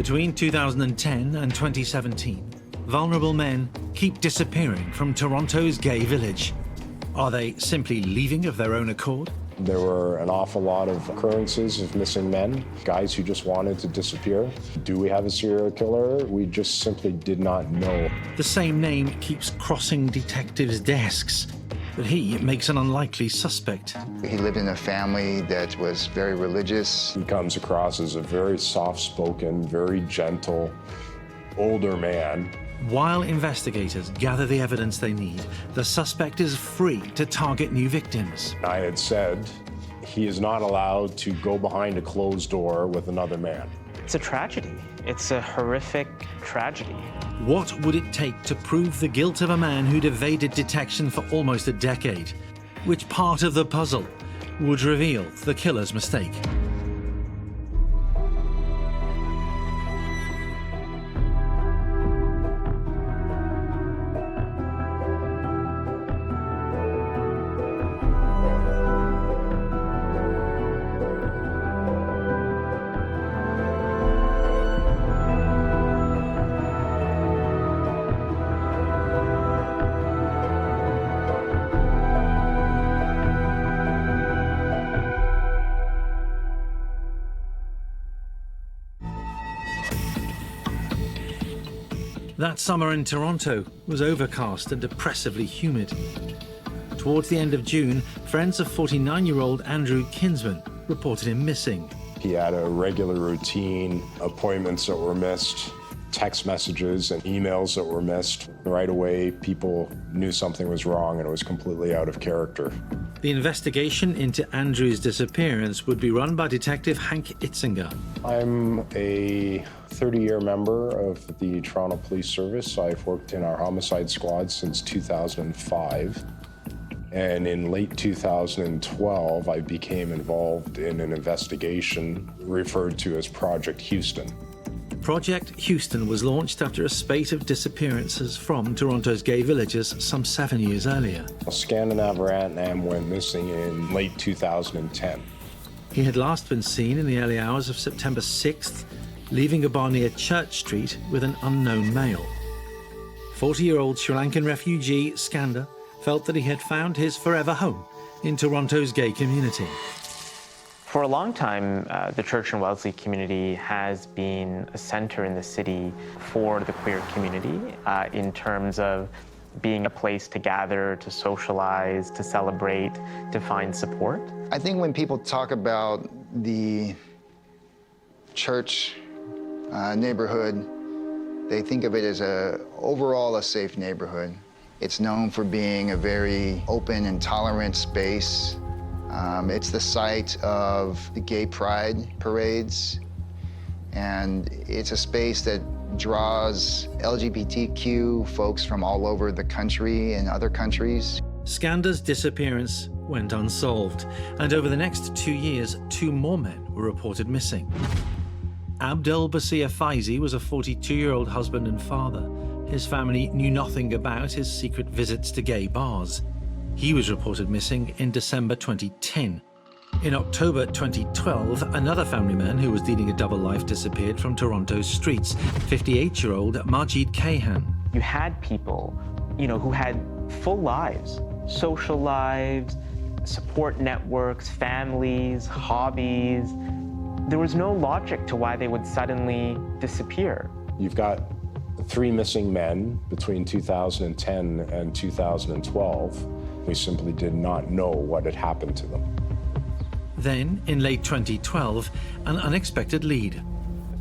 Between 2010 and 2017, vulnerable men keep disappearing from Toronto's gay village. Are they simply leaving of their own accord? There were an awful lot of occurrences of missing men, guys who just wanted to disappear. Do we have a serial killer? We just simply did not know. The same name keeps crossing detectives' desks, but he makes an unlikely suspect. He lived in a family that was very religious. He comes across as a very soft-spoken, very gentle, older man. While investigators gather the evidence they need, the suspect is free to target new victims. I had said he is not allowed to go behind a closed door with another man. It's a tragedy. It's a horrific tragedy. What would it take to prove the guilt of a man who'd evaded detection for almost a decade? Which part of the puzzle would reveal the killer's mistake? That summer in Toronto was overcast and oppressively humid. Towards the end of June, friends of 49-year-old Andrew Kinsman reported him missing. He had a regular routine, appointments that were missed, text messages and emails that were missed. Right away, people knew something was wrong and it was completely out of character. The investigation into Andrew's disappearance would be run by Detective Hank Itzinger. I'm a 30-year member of the Toronto Police Service. I've worked in our homicide squad since 2005. And in late 2012, I became involved in an investigation referred to as Project Houston. Project Houston was launched after a spate of disappearances from Toronto's gay villages some 7 years earlier. Scandinav Ratnam went missing in late 2010. He had last been seen in the early hours of September 6th, leaving a bar near Church Street with an unknown male. 40-year-old Sri Lankan refugee Skanda felt that he had found his forever home in Toronto's gay community. For a long time, the Church and Wellesley community has been a center in the city for the queer community in terms of being a place to gather, to socialize, to celebrate, to find support. I think when people talk about the church neighborhood, they think of it as overall a safe neighborhood. It's known for being a very open and tolerant space. It's the site of the gay pride parades, and it's a space that draws LGBTQ folks from all over the country and other countries. Skanda's disappearance went unsolved, and over the next 2 years, 2 more men were reported missing. Abdel Basir Faizi was a 42-year-old husband and father. His family knew nothing about his secret visits to gay bars. He was reported missing in December 2010. In October 2012, another family man who was leading a double life disappeared from Toronto's streets, 58-year-old Majid Kayhan. You had people, who had full lives, social lives, support networks, families, hobbies. There was no logic to why they would suddenly disappear. You've got 3 missing men between 2010 and 2012. We simply did not know what had happened to them. Then, in late 2012, an unexpected lead.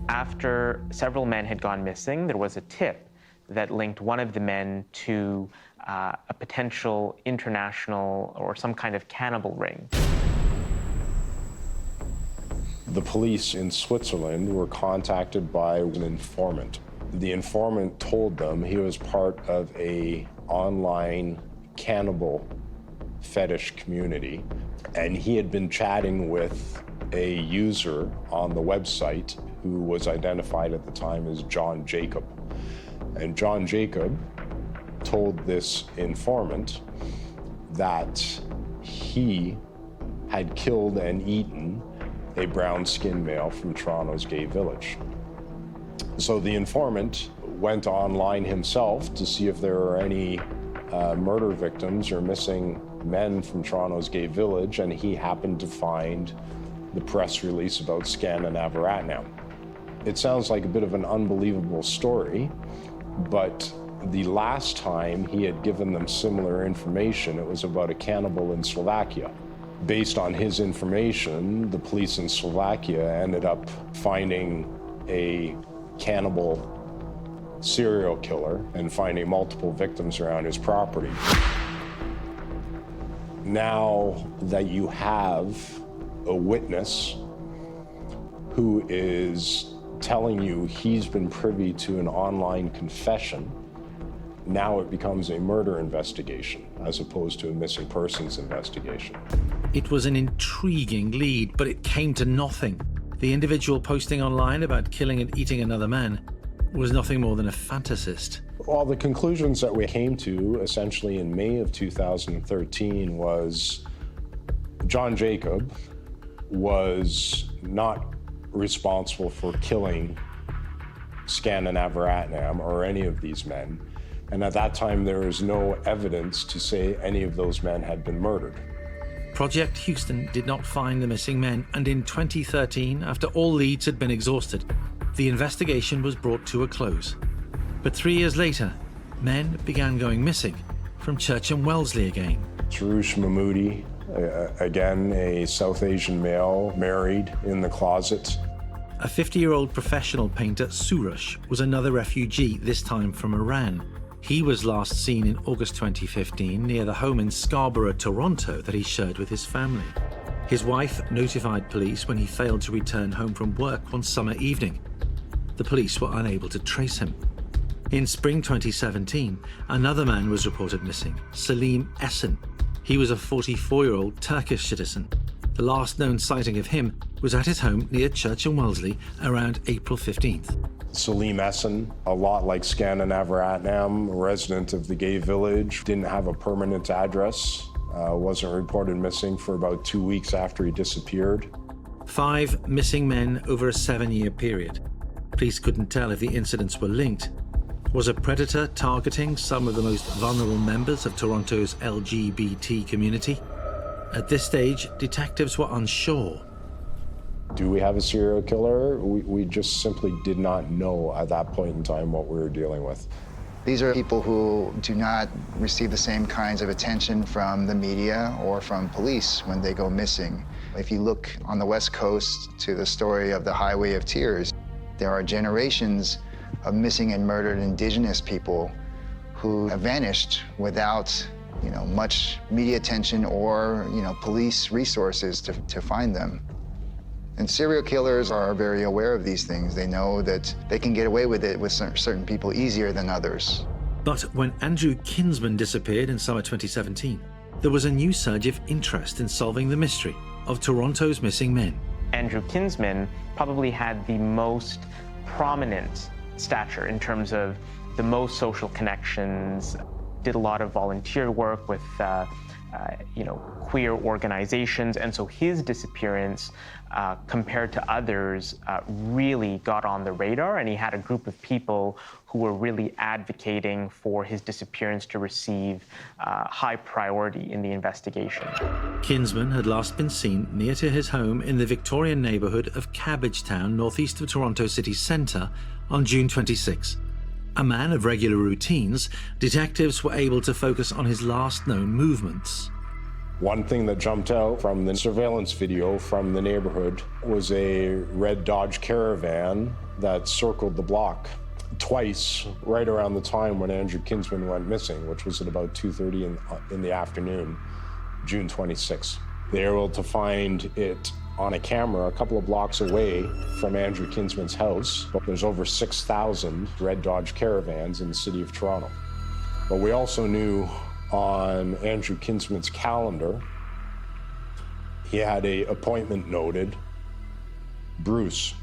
After several men had gone missing, there was a tip that linked one of the men to a potential international or some kind of cannibal ring. The police in Switzerland were contacted by an informant. The informant told them he was part of an online cannibal fetish community, and he had been chatting with a user on the website who was identified at the time as John Jacob. And John Jacob told this informant that he had killed and eaten a brown-skinned male from Toronto's gay village. So the informant went online himself to see if there were any murder victims or missing men from Toronto's gay village, and he happened to find the press release about Scan and Avaratnam. It sounds like a bit of an unbelievable story, but the last time he had given them similar information, it was about a cannibal in Slovakia. Based on his information, the police in Slovakia ended up finding a cannibal serial killer and finding multiple victims around his property. Now that you have a witness who is telling you he's been privy to an online confession, now it becomes a murder investigation as opposed to a missing persons investigation. It was an intriguing lead, but it came to nothing. The individual posting online about killing and eating another man was nothing more than a fantasist. Well, the conclusions that we came to essentially in May of 2013 was John Jacob was not responsible for killing Scan and Avaratnam or any of these men. And at that time, there was no evidence to say any of those men had been murdered. Project Houston did not find the missing men, and in 2013, after all leads had been exhausted, the investigation was brought to a close. But 3 years later, men began going missing from Church and Wellesley again. Sarush Mahmoodi, again a South Asian male, married in the closet. A 50-year-old professional painter, Surush, was another refugee, this time from Iran. He was last seen in August 2015 near the home in Scarborough, Toronto, that he shared with his family. His wife notified police when he failed to return home from work one summer evening. The police were unable to trace him. In spring 2017, another man was reported missing, Selim Esen. He was a 44-year-old Turkish citizen. The last known sighting of him was at his home near Church and Wellesley around April 15th. Selim Esen, a lot like Scan and Avaratnam, a resident of the gay village, didn't have a permanent address, wasn't reported missing for about 2 weeks after he disappeared. 5 missing men over a 7-year period. Police couldn't tell if the incidents were linked. Was a predator targeting some of the most vulnerable members of Toronto's LGBT community? At this stage, detectives were unsure. Do we have a serial killer? We just simply did not know at that point in time what we were dealing with. These are people who do not receive the same kinds of attention from the media or from police when they go missing. If you look on the West Coast to the story of the Highway of Tears, there are generations of missing and murdered Indigenous people who have vanished without, much media attention or, police resources to find them. And serial killers are very aware of these things. They know that they can get away with it with certain people easier than others. But when Andrew Kinsman disappeared in summer 2017, there was a new surge of interest in solving the mystery of Toronto's missing men. Andrew Kinsman probably had the most prominent stature in terms of the most social connections, did a lot of volunteer work with queer organizations, and so his disappearance compared to others really got on the radar, and he had a group of people who were really advocating for his disappearance to receive high priority in the investigation. Kinsman had last been seen near to his home in the Victorian neighbourhood of Cabbagetown, northeast of Toronto city centre, on June 26. A man of regular routines, detectives were able to focus on his last known movements. One thing that jumped out from the surveillance video from the neighborhood was a red Dodge Caravan that circled the block twice right around the time when Andrew Kinsman went missing, which was at about 2:30 in the afternoon, June 26. They were able to find it on a camera a couple of blocks away from Andrew Kinsman's house. But there's over 6,000 red Dodge Caravans in the city of Toronto. But we also knew on Andrew Kinsman's calendar, he had an appointment noted, Bruce.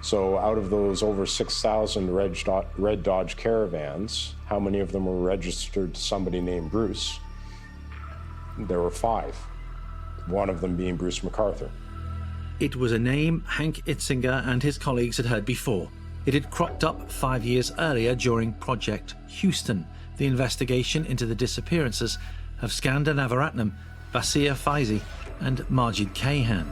So out of those over 6,000 red Dodge Caravans, how many of them were registered to somebody named Bruce? There were 5. One of them being Bruce MacArthur. It was a name Hank Itzinger and his colleagues had heard before. It had cropped up 5 years earlier during Project Houston, the investigation into the disappearances of Skanda Navaratnam, Basia Faizi, and Majid Kayhan.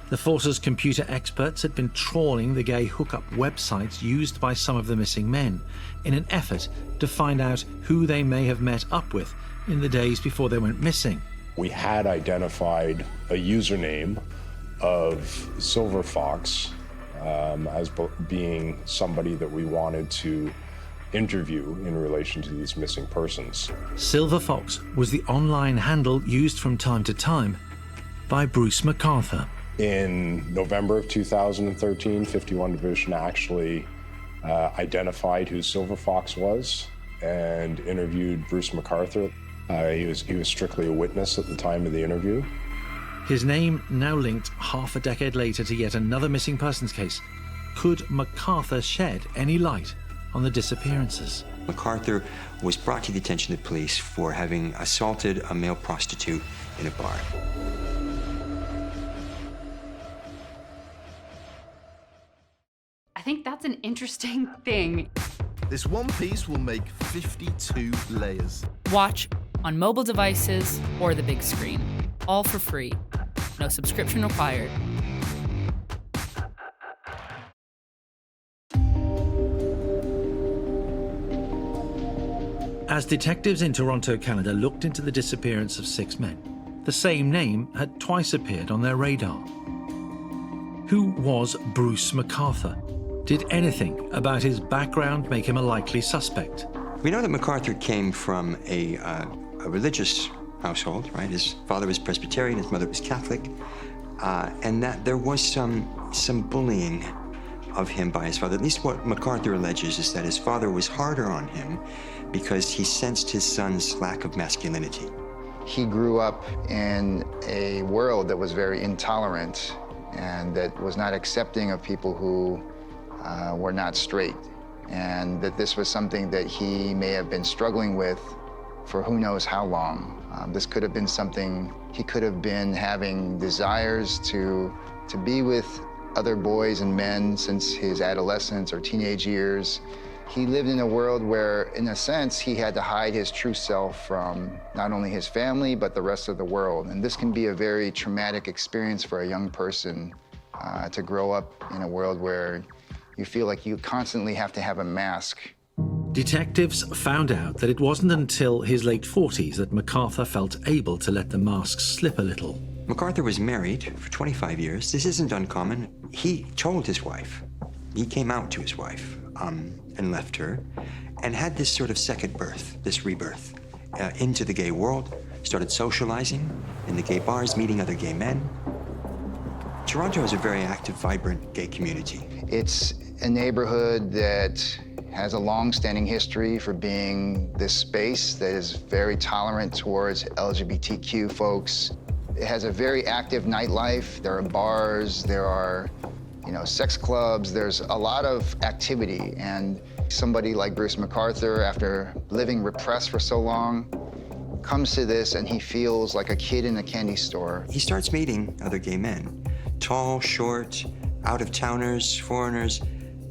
The force's computer experts had been trawling the gay hookup websites used by some of the missing men in an effort to find out who they may have met up with in the days before they went missing. We had identified a username of Silver Fox as being somebody that we wanted to interview in relation to these missing persons. Silver Fox was the online handle used from time to time by Bruce MacArthur. In November of 2013, 51 Division actually identified who Silver Fox was and interviewed Bruce MacArthur. He was strictly a witness at the time of the interview. His name now linked half a decade later to yet another missing persons case. Could MacArthur shed any light on the disappearances? MacArthur was brought to the attention of the police for having assaulted a male prostitute in a bar. I think that's an interesting thing. This one piece will make 52 layers. Watch on mobile devices or the big screen. All for free. No subscription required. As detectives in Toronto, Canada looked into the disappearance of 6 men, the same name had twice appeared on their radar. Who was Bruce MacArthur? Did anything about his background make him a likely suspect? We know that MacArthur came from a religious household, right? His father was Presbyterian, his mother was Catholic, and that there was some bullying of him by his father. At least what MacArthur alleges is that his father was harder on him because he sensed his son's lack of masculinity. He grew up in a world that was very intolerant and that was not accepting of people who were not straight, and that this was something that he may have been struggling with for who knows how long. This could have been something, he could have been having desires to be with other boys and men since his adolescence or teenage years. He lived in a world where, in a sense, he had to hide his true self from not only his family, but the rest of the world. And this can be a very traumatic experience for a young person to grow up in a world where you feel like you constantly have to have a mask. Detectives found out that it wasn't until his late 40s that MacArthur felt able to let the mask slip a little. MacArthur was married for 25 years. This isn't uncommon. He told his wife, he came out to his wife and left her, and had this sort of second birth, this rebirth, into the gay world, started socializing in the gay bars, meeting other gay men. Toronto has a very active, vibrant gay community. It's a neighborhood that has a long-standing history for being this space that is very tolerant towards LGBTQ folks. It has a very active nightlife. There are bars, there are, sex clubs. There's a lot of activity, and somebody like Bruce MacArthur, after living repressed for so long, comes to this and he feels like a kid in a candy store. He starts meeting other gay men, tall, short, out-of-towners, foreigners,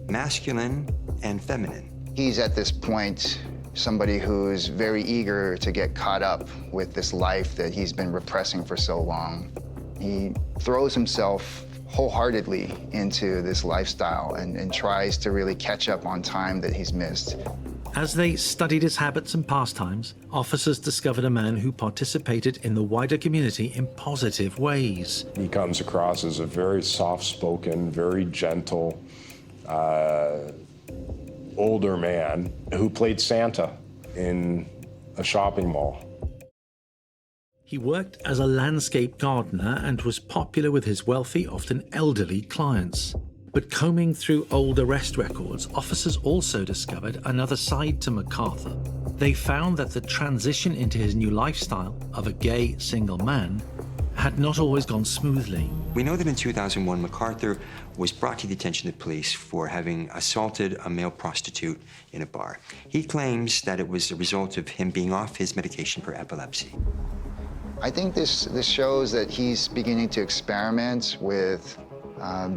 masculine and feminine. He's at this point somebody who's very eager to get caught up with this life that he's been repressing for so long. He throws himself wholeheartedly into this lifestyle and tries to really catch up on time that he's missed. As they studied his habits and pastimes, officers discovered a man who participated in the wider community in positive ways. He comes across as a very soft-spoken, very gentle, older man who played Santa in a shopping mall. He worked as a landscape gardener and was popular with his wealthy, often elderly clients. But combing through old arrest records, officers also discovered another side to MacArthur. They found that the transition into his new lifestyle of a gay single man had not always gone smoothly. We know that in 2001, MacArthur was brought to the attention of the police for having assaulted a male prostitute in a bar. He claims that it was a result of him being off his medication for epilepsy. I think this shows that he's beginning to experiment with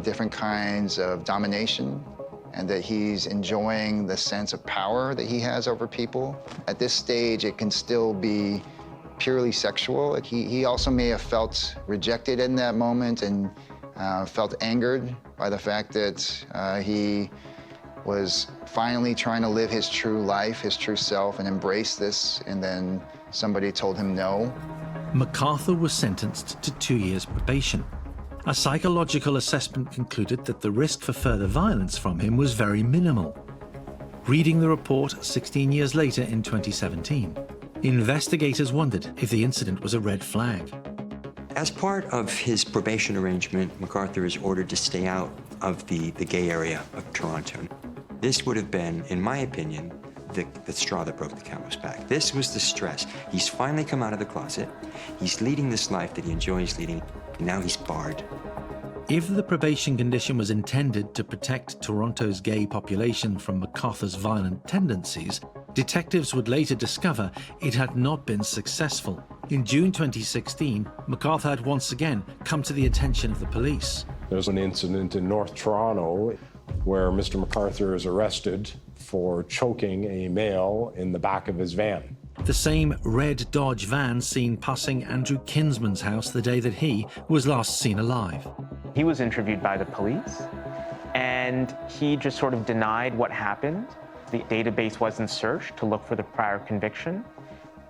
different kinds of domination, and that he's enjoying the sense of power that he has over people. At this stage, it can still be purely sexual. He also may have felt rejected in that moment and felt angered by the fact that he was finally trying to live his true life, his true self, and embrace this, and then somebody told him no. MacArthur was sentenced to 2 years probation. A psychological assessment concluded that the risk for further violence from him was very minimal. Reading the report 16 years later in 2017, investigators wondered if the incident was a red flag. As part of his probation arrangement, MacArthur is ordered to stay out of the gay area of Toronto. This would have been, in my opinion, the straw that broke the camel's back. This was the stress. He's finally come out of the closet. He's leading this life that he enjoys leading, and now he's barred. If the probation condition was intended to protect Toronto's gay population from MacArthur's violent tendencies, detectives would later discover it had not been successful. In June 2016, MacArthur had once again come to the attention of the police. There's an incident in North Toronto where Mr. MacArthur is arrested for choking a male in the back of his van. The same red Dodge van seen passing Andrew Kinsman's house the day that he was last seen alive. He was interviewed by the police, and he just sort of denied what happened. The database wasn't searched to look for the prior conviction,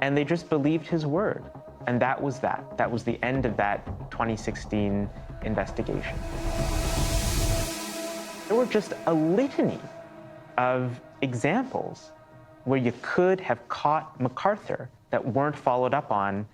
and they just believed his word. And that was that. That was the end of that 2016 investigation. There were just a litany of examples where you could have caught MacArthur that weren't followed up on.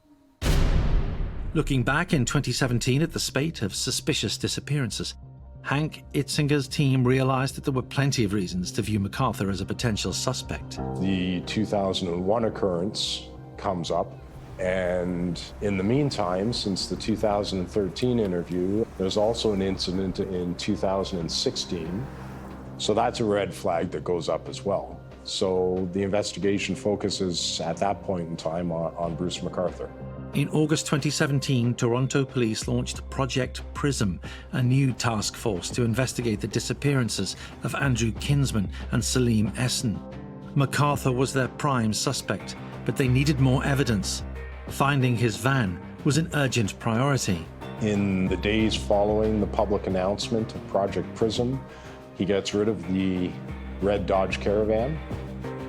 Looking back in 2017 at the spate of suspicious disappearances, Hank Itzinger's team realized that there were plenty of reasons to view MacArthur as a potential suspect. The 2001 occurrence comes up, and in the meantime, since the 2013 interview, there's also an incident in 2016. So that's a red flag that goes up as well. So the investigation focuses at that point in time on Bruce MacArthur. In August 2017, Toronto police launched Project Prism, a new task force to investigate the disappearances of Andrew Kinsman and Salim Essen. MacArthur was their prime suspect, but they needed more evidence. Finding his van was an urgent priority. In the days following the public announcement of Project Prism, he gets rid of the red Dodge Caravan.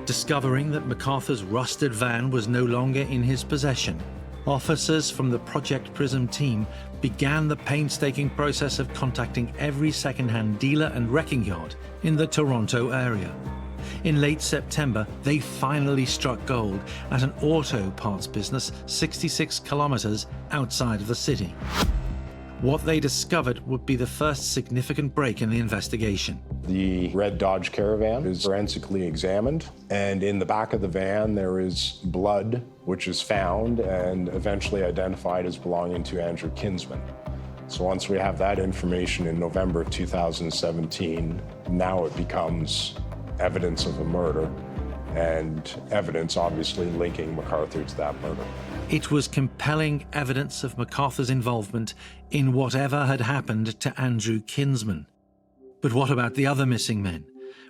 Discovering that MacArthur's rusted van was no longer in his possession, officers from the Project Prism team began the painstaking process of contacting every second-hand dealer and wrecking yard in the Toronto area. In late September, they finally struck gold at an auto parts business 66 kilometers outside of the city. What they discovered would be the first significant break in the investigation. The red Dodge Caravan is forensically examined, and in the back of the van there is blood, which is found and eventually identified as belonging to Andrew Kinsman. So once we have that information in November 2017, now it becomes evidence of a murder, and evidence obviously linking MacArthur to that murder. It was compelling evidence of MacArthur's involvement in whatever had happened to Andrew Kinsman. But what about the other missing men?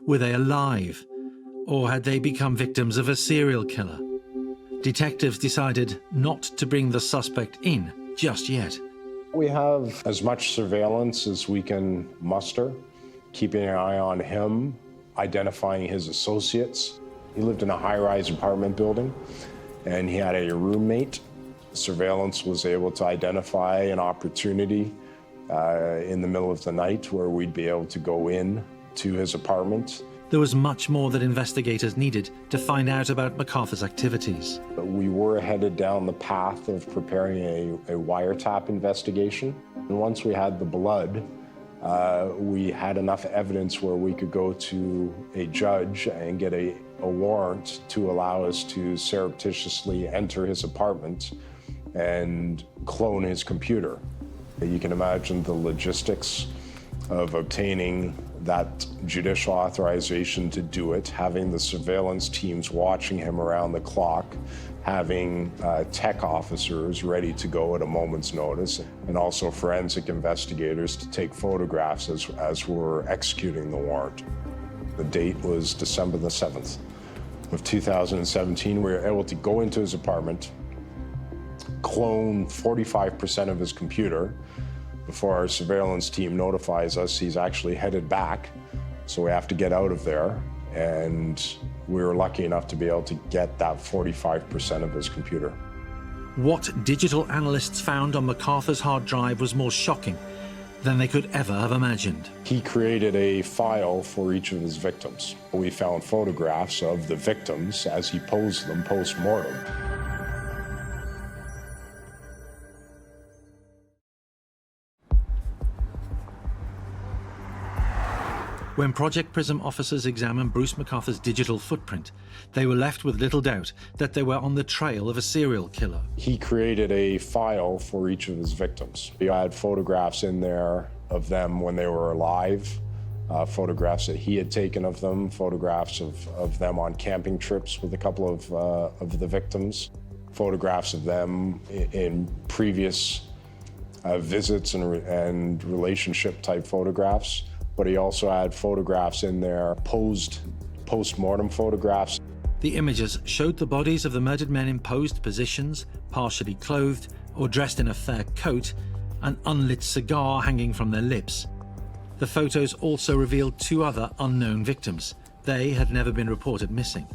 Were they alive? Or had they become victims of a serial killer? Detectives decided not to bring the suspect in just yet. We have as much surveillance as we can muster, keeping an eye on him, identifying his associates. He lived in a high-rise apartment building, and he had a roommate. Surveillance was able to identify an opportunity in the middle of the night where we'd be able to go in to his apartment. There was much more that investigators needed to find out about MacArthur's activities. We were headed down the path of preparing a wiretap investigation. And once we had the blood, we had enough evidence where we could go to a judge and get a warrant to allow us to surreptitiously enter his apartment and clone his computer. You can imagine the logistics of obtaining that judicial authorization to do it, having the surveillance teams watching him around the clock, having tech officers ready to go at a moment's notice, and also forensic investigators to take photographs as we're executing the warrant. The date was December the 7th of 2017. We were able to go into his apartment, clone 45% of his computer before our surveillance team notifies us he's actually headed back. So we have to get out of there, and we were lucky enough to be able to get that 45% of his computer. What digital analysts found on MacArthur's hard drive was more shocking than they could ever have imagined. He created a file for each of his victims. We found photographs of the victims as he posed them post-mortem. When Project Prism officers examined Bruce MacArthur's digital footprint, they were left with little doubt that they were on the trail of a serial killer. He created a file for each of his victims. He had photographs in there of them when they were alive, photographs that he had taken of them, photographs of them on camping trips with a couple of the victims, photographs of them in previous visits and relationship-type photographs. But he also had photographs in there, post-mortem photographs. The images showed the bodies of the murdered men in posed positions, partially clothed or dressed in a fur coat, an unlit cigar hanging from their lips. The photos also revealed two other unknown victims. They had never been reported missing.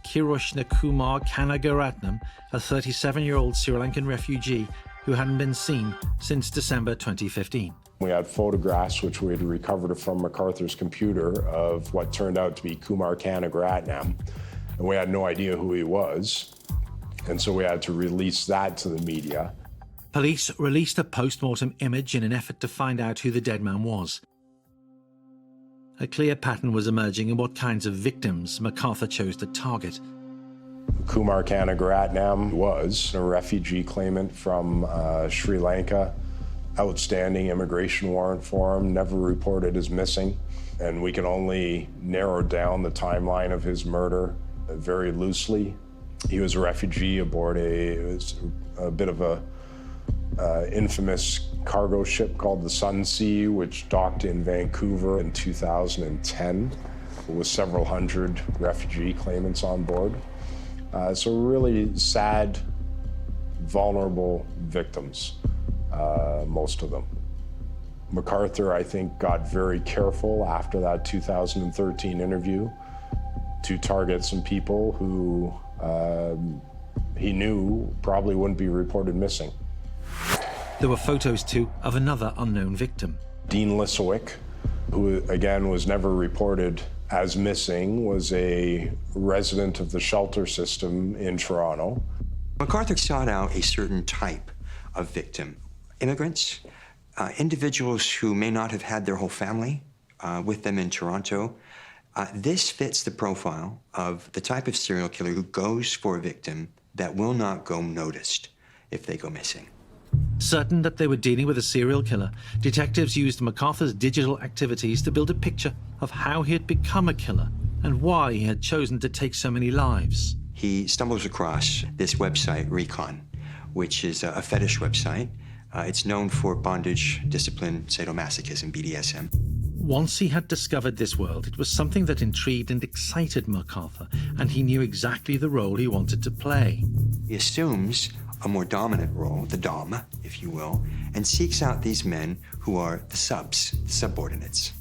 Kiroshna Kumar Kanagaratnam, a 37-year-old Sri Lankan refugee who hadn't been seen since December 2015. We had photographs which we had recovered from MacArthur's computer of what turned out to be Kumar Kanagaratnam, and we had no idea who he was, and so we had to release that to the media. Police released a post-mortem image in an effort to find out who the dead man was. A clear pattern was emerging in what kinds of victims MacArthur chose to target. Kumar Kanagaratnam was a refugee claimant from Sri Lanka. Outstanding immigration warrant for him, never reported as missing. And we can only narrow down the timeline of his murder very loosely. He was a refugee aboard a bit of a infamous cargo ship called the Sunsea, which docked in Vancouver in 2010 with several hundred refugee claimants on board. So really sad, vulnerable victims. Most of them. MacArthur, I think, got very careful after that 2013 interview to target some people who he knew probably wouldn't be reported missing. There were photos, too, of another unknown victim. Dean Lissowick, who, again, was never reported as missing, was a resident of the shelter system in Toronto. MacArthur sought out a certain type of victim. Immigrants, individuals who may not have had their whole family with them in Toronto. This fits the profile of the type of serial killer who goes for a victim that will not go noticed if they go missing. Certain that they were dealing with a serial killer, detectives used MacArthur's digital activities to build a picture of how he had become a killer and why he had chosen to take so many lives. He stumbles across this website, Recon, which is a fetish website. It's known for bondage, discipline, sadomasochism, BDSM. Once he had discovered this world, it was something that intrigued and excited MacArthur, and he knew exactly the role he wanted to play. He assumes a more dominant role, the dom, if you will, and seeks out these men who are the subordinates.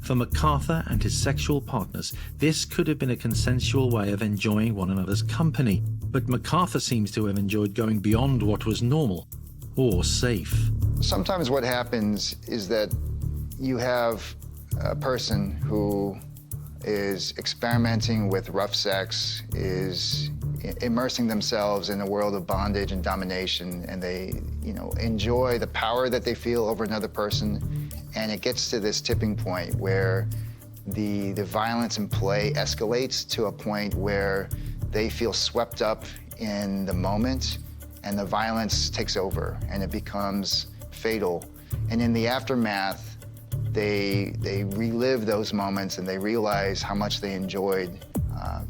For MacArthur and his sexual partners, this could have been a consensual way of enjoying one another's company, but MacArthur seems to have enjoyed going beyond what was normal or safe. Sometimes what happens is that you have a person who is experimenting with rough sex, is immersing themselves in a world of bondage and domination, and they, enjoy the power that they feel over another person, and it gets to this tipping point where the violence in play escalates to a point where they feel swept up in the moment, and the violence takes over, and it becomes fatal. And in the aftermath, they relive those moments, and they realize how much they enjoyed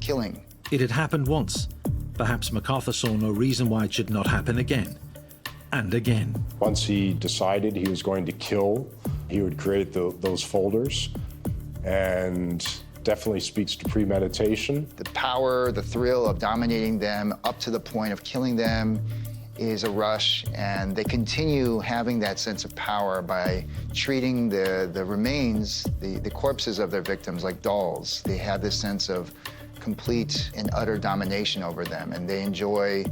killing. It had happened once, Perhaps MacArthur saw no reason why it should not happen again and again. Once he decided he was going to kill, he would create those folders, and definitely speaks to premeditation. The power, the thrill of dominating them up to the point of killing them is a rush, and they continue having that sense of power by treating the remains, the corpses of their victims like dolls. They have this sense of complete and utter domination over them, and they enjoy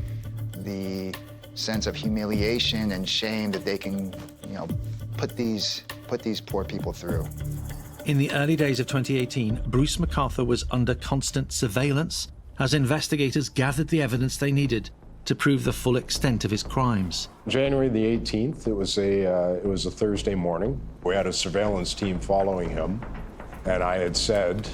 the sense of humiliation and shame that they can, put these poor people through. In the early days of 2018, Bruce MacArthur was under constant surveillance as investigators gathered the evidence they needed to prove the full extent of his crimes. January the 18th, it was a Thursday morning. We had a surveillance team following him, and I had said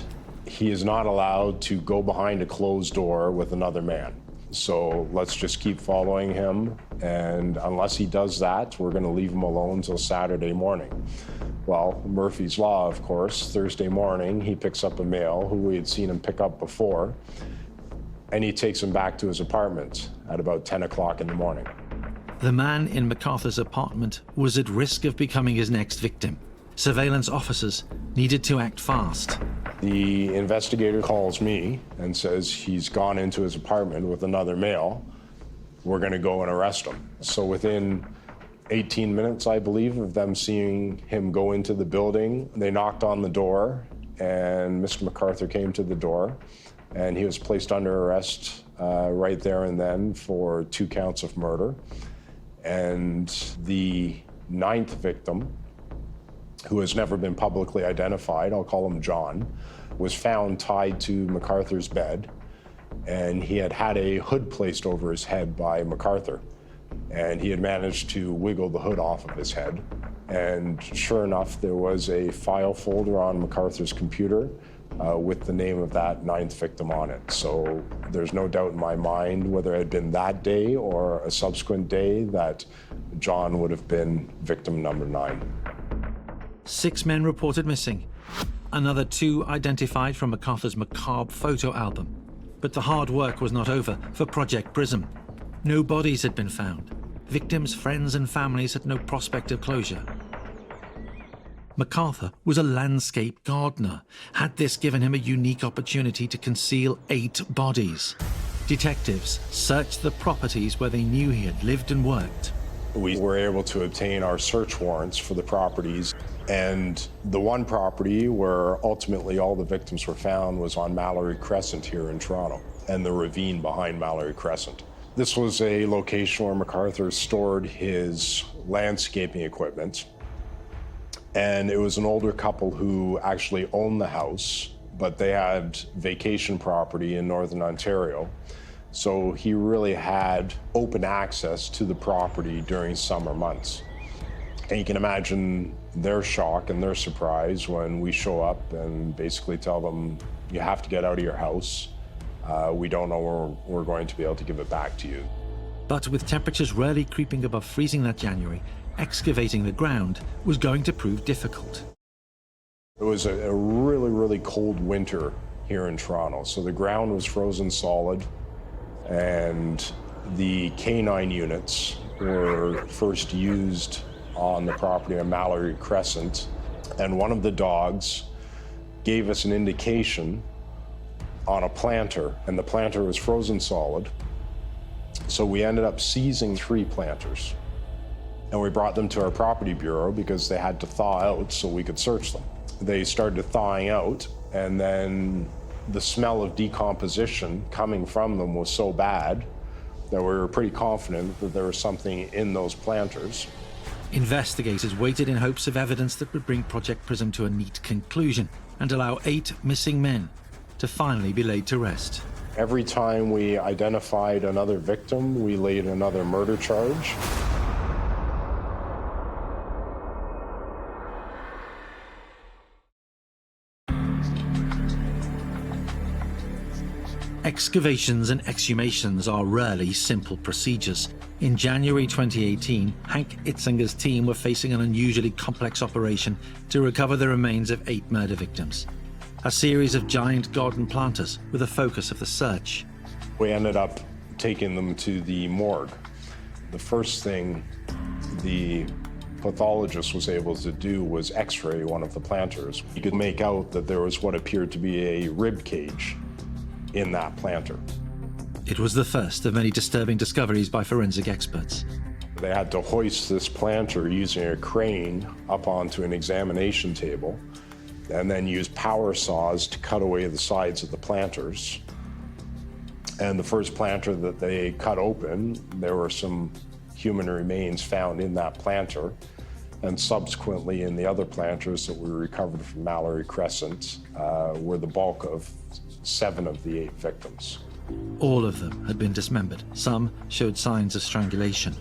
he is not allowed to go behind a closed door with another man. So let's just keep following him, and unless he does that, we're going to leave him alone till Saturday morning. Well, Murphy's Law, of course, Thursday morning, he picks up a male who we had seen him pick up before, and he takes him back to his apartment at about 10 o'clock in the morning. The man in MacArthur's apartment was at risk of becoming his next victim. Surveillance officers needed to act fast. The investigator calls me and says he's gone into his apartment with another male. We're going to go and arrest him. So within 18 minutes, I believe, of them seeing him go into the building, they knocked on the door, and Mr. MacArthur came to the door, and he was placed under arrest right there and then for 2 counts of murder. And the 9th victim, who has never been publicly identified, I'll call him John, was found tied to MacArthur's bed, and he had had a hood placed over his head by MacArthur, and he had managed to wiggle the hood off of his head. And sure enough, there was a file folder on MacArthur's computer with the name of that 9th victim on it. So there's no doubt in my mind, whether it had been that day or a subsequent day, that John would have been victim number 9. 6 men reported missing. Another 2 identified from MacArthur's macabre photo album. But the hard work was not over for Project Prism. No bodies had been found. Victims, friends and families had no prospect of closure. MacArthur was a landscape gardener. Had this given him a unique opportunity to conceal 8 bodies? Detectives searched the properties where they knew he had lived and worked. We were able to obtain our search warrants for the properties, and the one property where ultimately all the victims were found was on Mallory Crescent here in Toronto, and the ravine behind Mallory Crescent. This was a location where MacArthur stored his landscaping equipment, and it was an older couple who actually owned the house, but they had vacation property in Northern Ontario. So he really had open access to the property during summer months. And you can imagine their shock and their surprise when we show up and basically tell them, you have to get out of your house. We don't know when we're going to be able to give it back to you. But with temperatures rarely creeping above freezing that January, excavating the ground was going to prove difficult. It was a really, really cold winter here in Toronto. So the ground was frozen solid, and the canine units were first used on the property on Mallory Crescent, and one of the dogs gave us an indication on a planter, and the planter was frozen solid. So we ended up seizing 3 planters, and we brought them to our property bureau because they had to thaw out so we could search them. They started thawing out, and then the smell of decomposition coming from them was so bad that we were pretty confident that there was something in those planters. Investigators waited in hopes of evidence that would bring Project Prism to a neat conclusion and allow 8 missing men to finally be laid to rest. Every time we identified another victim, we laid another murder charge. Excavations and exhumations are rarely simple procedures. In January 2018, Hank Itzinger's team were facing an unusually complex operation to recover the remains of 8 murder victims. A series of giant garden planters were the focus of the search. We ended up taking them to the morgue. The first thing the pathologist was able to do was x-ray one of the planters. He could make out that there was what appeared to be a rib cage in that planter. It was the first of many disturbing discoveries by forensic experts. They had to hoist this planter using a crane up onto an examination table and then use power saws to cut away the sides of the planters. And the first planter that they cut open, there were some human remains found in that planter, and subsequently in the other planters that we recovered from Mallory Crescent were the bulk of 7 of the 8 victims. All of them had been dismembered. Some showed signs of strangulation.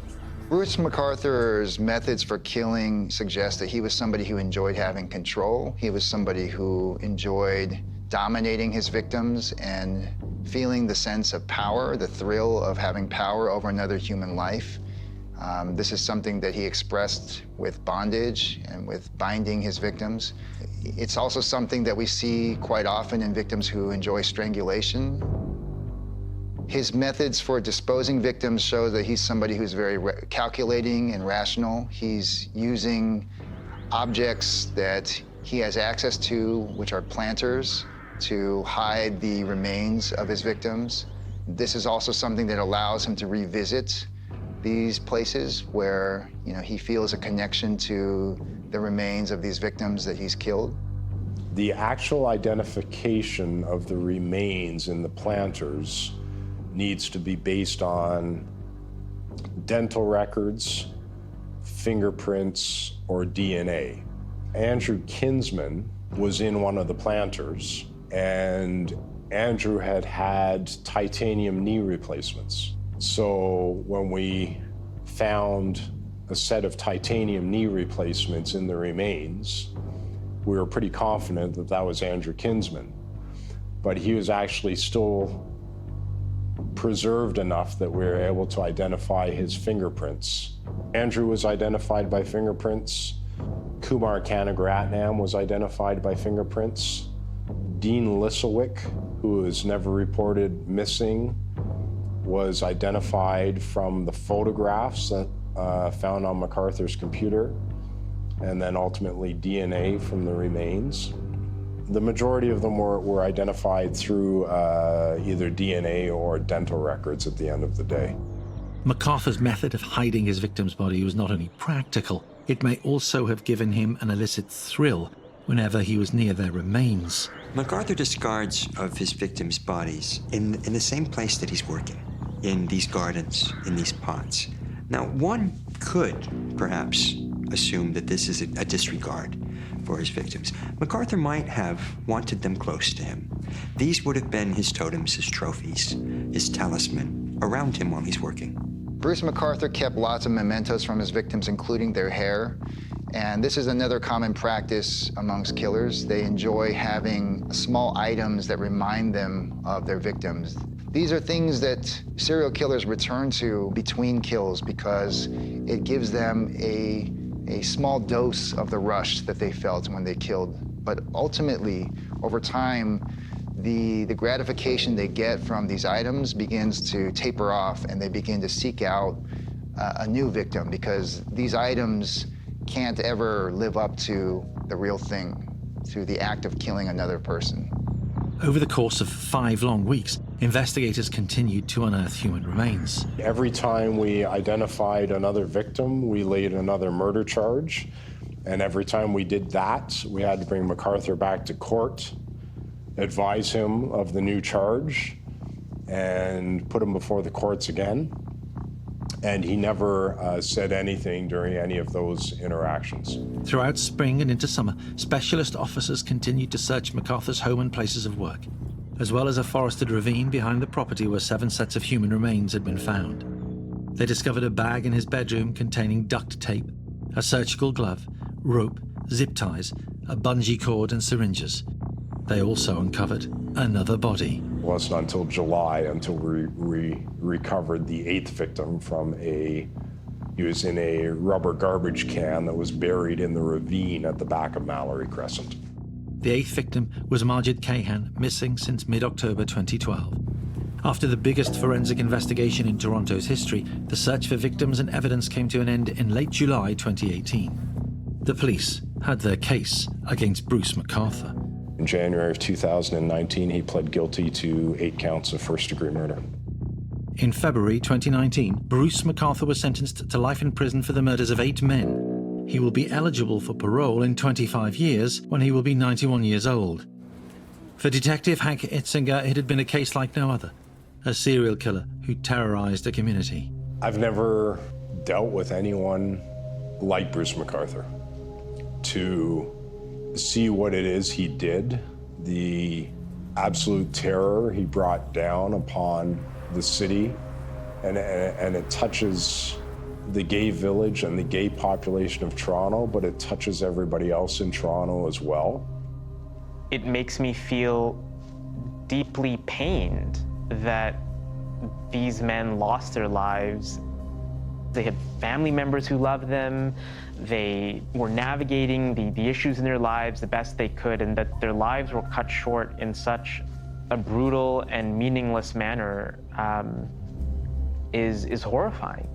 Bruce MacArthur's methods for killing suggest that he was somebody who enjoyed having control. He was somebody who enjoyed dominating his victims and feeling the sense of power, the thrill of having power over another human life. This is something that he expressed with bondage and with binding his victims. It's also something that we see quite often in victims who enjoy strangulation. His methods for disposing victims show that he's somebody who's very calculating and rational. He's using objects that he has access to, which are planters, to hide the remains of his victims. This is also something that allows him to revisit these places where, he feels a connection to the remains of these victims that he's killed. The actual identification of the remains in the planters needs to be based on dental records, fingerprints, or DNA. Andrew Kinsman was in one of the planters, and Andrew had had titanium knee replacements. So when we found a set of titanium knee replacements in the remains, we were pretty confident that that was Andrew Kinsman. But he was actually still preserved enough that we were able to identify his fingerprints. Andrew was identified by fingerprints. Kumar Kanagaratnam was identified by fingerprints. Dean Lisselwick, who was never reported missing, was identified from the photographs that found on MacArthur's computer, and then ultimately DNA from the remains. The majority of them were identified through either DNA or dental records at the end of the day. MacArthur's method of hiding his victim's body was not only practical, it may also have given him an illicit thrill whenever he was near their remains. MacArthur discards of his victims' bodies in the same place that he's working, in these gardens, in these pots. Now, one could perhaps assume that this is a disregard for his victims. MacArthur might have wanted them close to him. These would have been his totems, his trophies, his talisman around him while he's working. Bruce MacArthur kept lots of mementos from his victims, including their hair. And this is another common practice amongst killers. They enjoy having small items that remind them of their victims. These are things that serial killers return to between kills because it gives them a small dose of the rush that they felt when they killed. But ultimately, over time, the gratification they get from these items begins to taper off, and they begin to seek out a new victim because these items can't ever live up to the real thing, to the act of killing another person. Over the course of 5 long weeks, investigators continued to unearth human remains. Every time we identified another victim, we laid another murder charge. And every time we did that, we had to bring MacArthur back to court, advise him of the new charge, and put him before the courts again. And he never said anything during any of those interactions. Throughout spring and into summer, specialist officers continued to search MacArthur's home and places of work, as well as a forested ravine behind the property where 7 sets of human remains had been found. They discovered a bag in his bedroom containing duct tape, a surgical glove, rope, zip ties, a bungee cord, and syringes. They also uncovered another body. It wasn't until July until we recovered the 8th victim from he was in a rubber garbage can that was buried in the ravine at the back of Mallory Crescent. The 8th victim was Majid Kayhan, missing since mid-October 2012. After the biggest forensic investigation in Toronto's history, the search for victims and evidence came to an end in late July 2018. The police had their case against Bruce MacArthur. In January of 2019, he pled guilty to 8 counts of first-degree murder. In February 2019, Bruce MacArthur was sentenced to life in prison for the murders of 8 men. He will be eligible for parole in 25 years when he will be 91 years old. For Detective Hank Itzinger, it had been a case like no other. A serial killer who terrorized a community. I've never dealt with anyone like Bruce MacArthur. To see what it is he did, the absolute terror he brought down upon the city, and it touches the gay village and the gay population of Toronto, but it touches everybody else in Toronto as well. It makes me feel deeply pained that these men lost their lives. They had family members who loved them. They were navigating the issues in their lives the best they could, and that their lives were cut short in such a brutal and meaningless manner is horrifying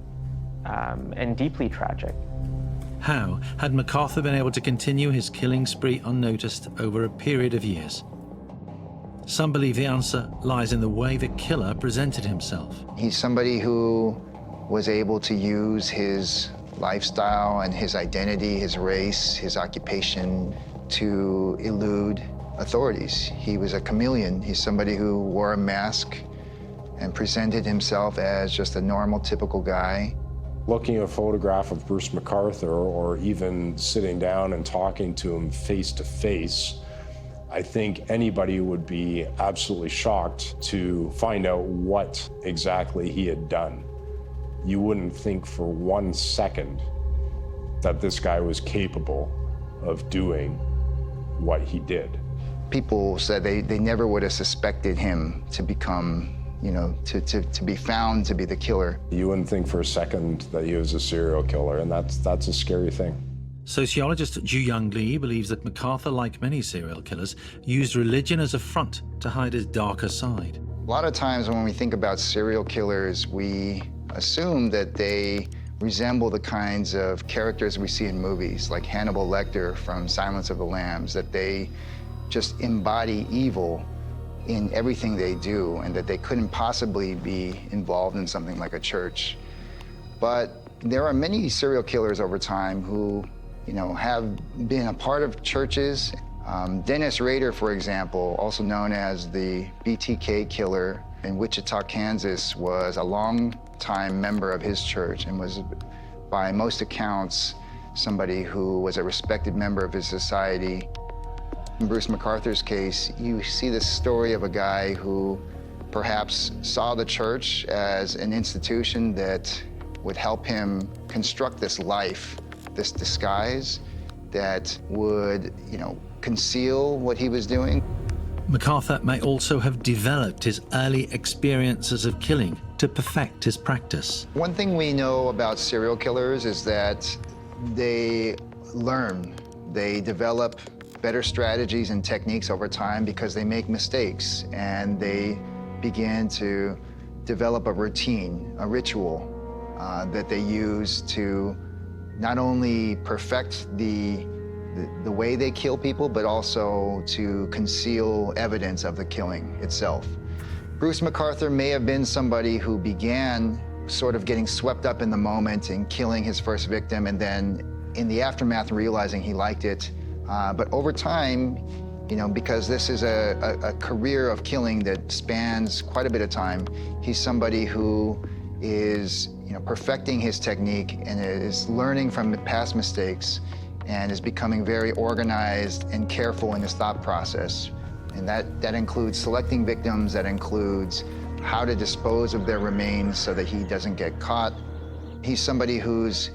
and deeply tragic. How had MacArthur been able to continue his killing spree unnoticed over a period of years? Some believe the answer lies in the way the killer presented himself. He's somebody who was able to use his lifestyle and his identity, his race, his occupation to elude authorities. He was a chameleon. He's somebody who wore a mask and presented himself as just a normal, typical guy. Looking at a photograph of Bruce MacArthur, or even sitting down and talking to him face to face, I think anybody would be absolutely shocked to find out what exactly he had done. You wouldn't think for 1 second that this guy was capable of doing what he did. People said they never would have suspected him to become, to be found to be the killer. You wouldn't think for a second that he was a serial killer, and that's a scary thing. Sociologist Ju-Young Lee believes that MacArthur, like many serial killers, used religion as a front to hide his darker side. A lot of times when we think about serial killers, we assume that they resemble the kinds of characters we see in movies, like Hannibal Lecter from Silence of the Lambs, that they just embody evil in everything they do, and that they couldn't possibly be involved in something like a church. But there are many serial killers over time who, have been a part of churches. Dennis Rader, for example, also known as the BTK killer in Wichita, Kansas, was a long-time member of his church and was, by most accounts, somebody who was a respected member of his society. In Bruce MacArthur's case, you see this story of a guy who perhaps saw the church as an institution that would help him construct this life, this disguise that would, conceal what he was doing. MacArthur may also have developed his early experiences of killing to perfect his practice. One thing we know about serial killers is that they learn, they develop better strategies and techniques over time because they make mistakes, and they begin to develop a routine, a ritual that they use to not only perfect the way they kill people, but also to conceal evidence of the killing itself. Bruce MacArthur may have been somebody who began sort of getting swept up in the moment and killing his first victim, and then in the aftermath realizing he liked it. But over time, because this is a career of killing that spans quite a bit of time, he's somebody who is perfecting his technique and is learning from past mistakes and is becoming very organized and careful in his thought process. And that includes selecting victims, that includes how to dispose of their remains so that he doesn't get caught. He's somebody who's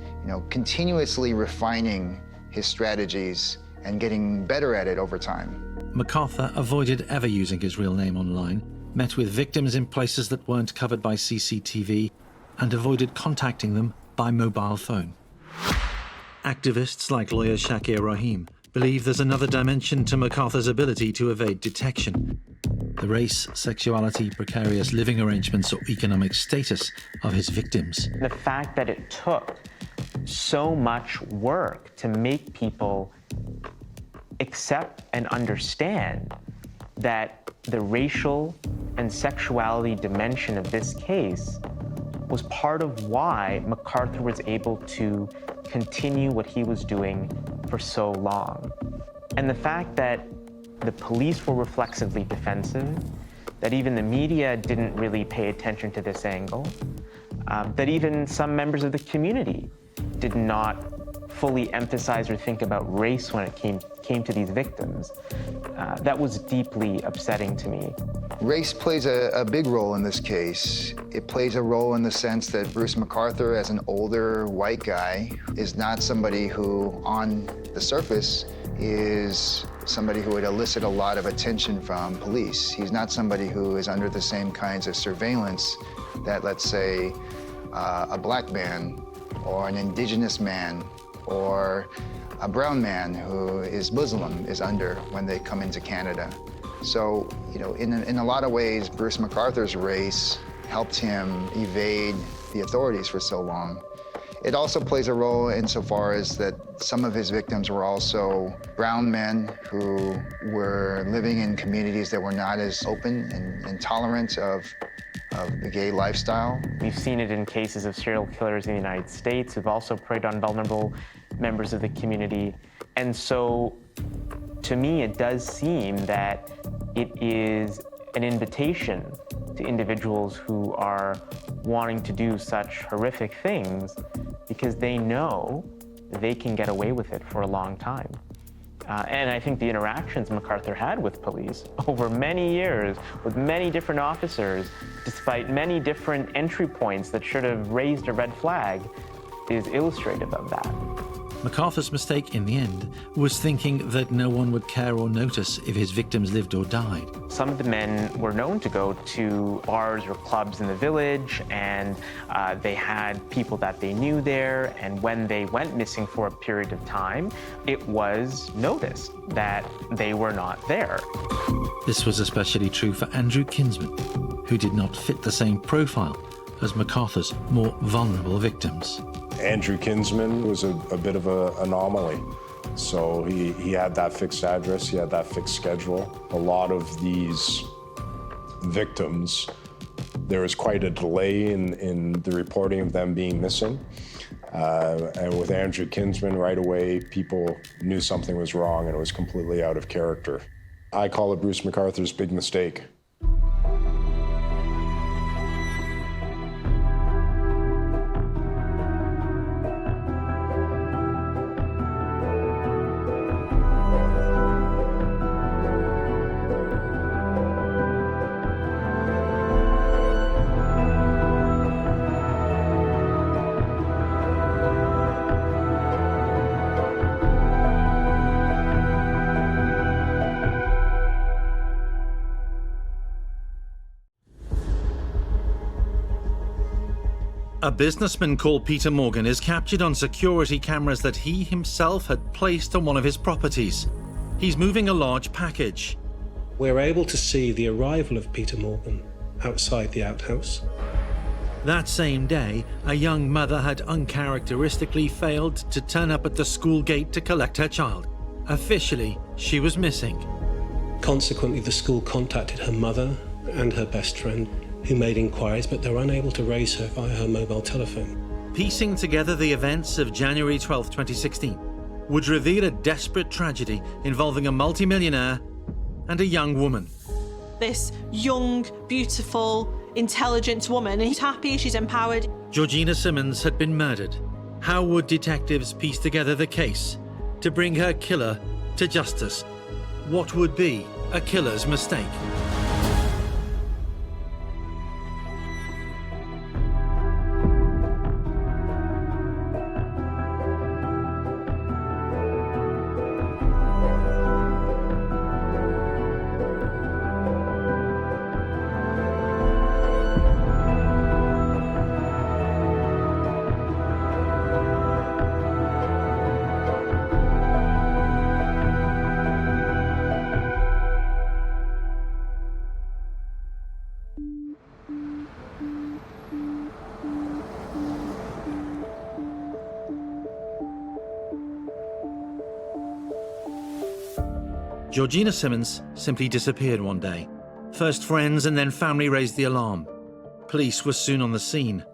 continuously refining his strategies and getting better at it over time. MacArthur avoided ever using his real name online, met with victims in places that weren't covered by CCTV, and avoided contacting them by mobile phone. Activists like lawyer Shakir Rahim believe there's another dimension to MacArthur's ability to evade detection. the race, sexuality, precarious living arrangements, or economic status of his victims. The fact that it took so much work to make people accept and understand that the racial and sexuality dimension of this case was part of why MacArthur was able to continue what he was doing for so long. And the fact that the police were reflexively defensive, that even the media didn't really pay attention to this angle, that even some members of the community did not fully emphasize or think about race when it came to these victims, that was deeply upsetting to me. Race plays a big role in this case. It plays a role in the sense that Bruce MacArthur, as an older white guy, is not somebody who, on the surface, is somebody who would elicit a lot of attention from police. He's not somebody who is under the same kinds of surveillance that, let's say, a black man or an indigenous man or a brown man who is Muslim is under when they come into Canada. So, you know, in a lot of ways, Bruce MacArthur's race helped him evade the authorities for so long. It also plays a role insofar as that some of his victims were also brown men who were living in communities that were not as open and tolerant of the gay lifestyle. We've seen it in cases of serial killers in the United States who've also preyed on vulnerable members of the community. And so, to me, it does seem that it is an invitation to individuals who are wanting to do such horrific things because they know they can get away with it for a long time. And I think the interactions MacArthur had with police over many years with many different officers, despite many different entry points that should have raised a red flag, is illustrative of that. MacArthur's mistake in the end was thinking that no one would care or notice if his victims lived or died. Some of the men were known to go to bars or clubs in the village, and they had people that they knew there, and when they went missing for a period of time, it was noticed that they were not there. This was especially true for Andrew Kinsman, who did not fit the same profile as MacArthur's more vulnerable victims. Andrew Kinsman was a bit of an anomaly. So he had that fixed address, he had that fixed schedule. A lot of these victims, there was quite a delay in the reporting of them being missing. And with Andrew Kinsman, right away, people knew something was wrong and it was completely out of character. I call it Bruce MacArthur's big mistake. A businessman called Peter Morgan is captured on security cameras that he himself had placed on one of his properties. He's moving a large package. We're able to see the arrival of Peter Morgan outside the outhouse. That same day, a young mother had uncharacteristically failed to turn up at the school gate to collect her child. Officially, she was missing. Consequently, the school contacted her mother and her best friend, who made inquiries, but they were unable to raise her via her mobile telephone. Piecing together the events of January 12, 2016, would reveal a desperate tragedy involving a multimillionaire and a young woman. This young, beautiful, intelligent woman, and she's happy, she's empowered. Georgina Simmons had been murdered. How would detectives piece together the case to bring her killer to justice? What would be a killer's mistake? Georgina Simmons simply disappeared one day. First friends and then family raised the alarm. Police were soon on the scene.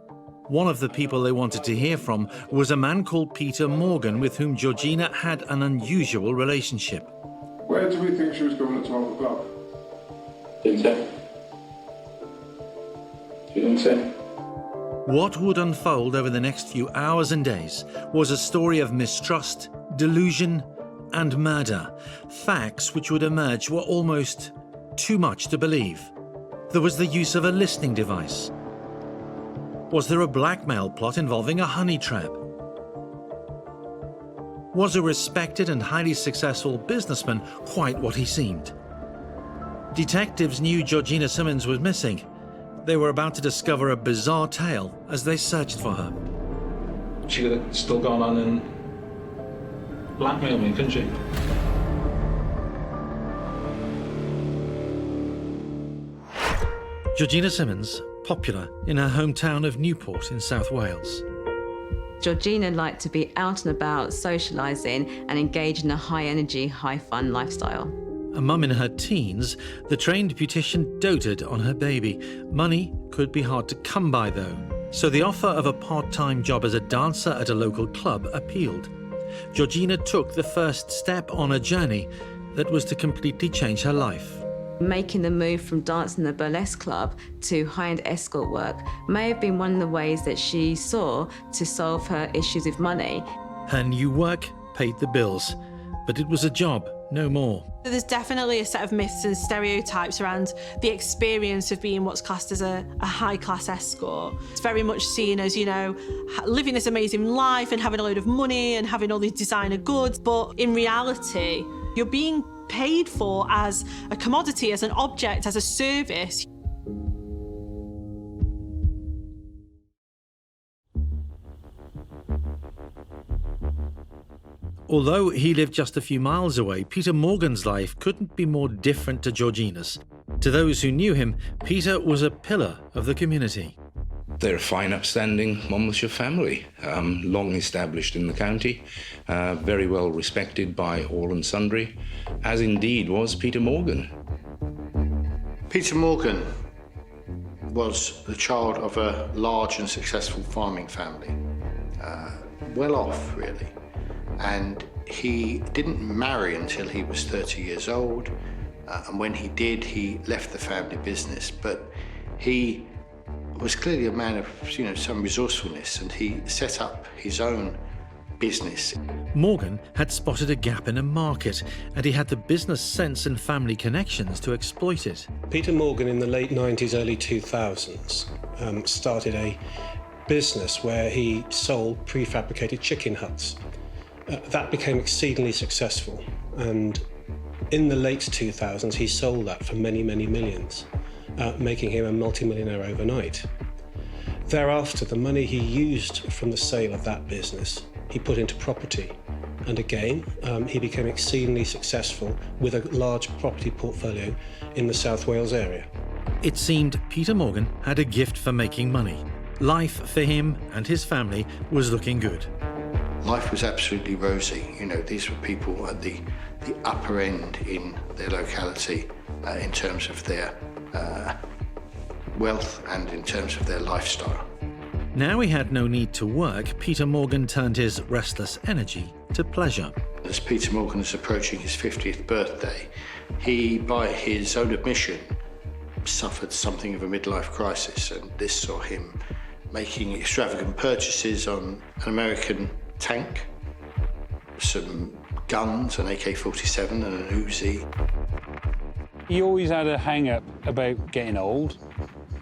One of the people they wanted to hear from was a man called Peter Morgan, with whom Georgina had an unusual relationship. Where do we think she was going at 12 o'clock? Didn't say. She didn't say. What would unfold over the next few hours and days was a story of mistrust, delusion, and murder. Facts which would emerge were almost too much to believe. There was the use of a listening device. Was there a blackmail plot involving a honey trap? Was a respected and highly successful businessman quite what he seemed? Detectives knew Georgina Simmons was missing. They were about to discover a bizarre tale as they searched for her. She could have still gone on and blackmailed me, couldn't she? Georgina Simmons, popular in her hometown of Newport in South Wales. Georgina liked to be out and about, socialising and engage in a high-energy, high-fun lifestyle. A mum in her teens, the trained beautician doted on her baby. Money could be hard to come by, though, so the offer of a part-time job as a dancer at a local club appealed. Georgina took the first step on a journey that was to completely change her life. Making the move from dancing in a burlesque club to high-end escort work may have been one of the ways that she saw to solve her issues with money. Her new work paid the bills, but it was a job, no more. There's definitely a set of myths and stereotypes around the experience of being what's classed as a high-class escort. It's very much seen as, you know, living this amazing life and having a load of money and having all these designer goods, but in reality, you're being paid for as a commodity, as an object, as a service. Although he lived just a few miles away, Peter Morgan's life couldn't be more different to Georgina's. To those who knew him, Peter was a pillar of the community. They're a fine, upstanding Monmouthshire family, long established in the county, very well respected by all and sundry, as indeed was Peter Morgan. Peter Morgan was the child of a large and successful farming family, well off, really. And he didn't marry until he was 30 years old, and when he did, he left the family business. But he was clearly a man of, you know, some resourcefulness, and he set up his own business. Morgan had spotted a gap in a market, and he had the business sense and family connections to exploit it. Peter Morgan in the late 90s, early 2000s started a business where he sold prefabricated chicken huts. That became exceedingly successful, and in the late 2000s he sold that for many, many millions, making him a multimillionaire overnight. Thereafter, the money he used from the sale of that business he put into property, and again he became exceedingly successful with a large property portfolio in the South Wales area. It seemed Peter Morgan had a gift for making money. Life for him and his family was looking good. Life was absolutely rosy. You know, these were people at the upper end in their locality in terms of their wealth and in terms of their lifestyle. Now he had no need to work, Peter Morgan turned his restless energy to pleasure. As Peter Morgan is approaching his 50th birthday, he, by his own admission, suffered something of a midlife crisis, and this saw him making extravagant purchases on an American tank, some guns, an AK-47 and an Uzi. He always had a hang-up about getting old.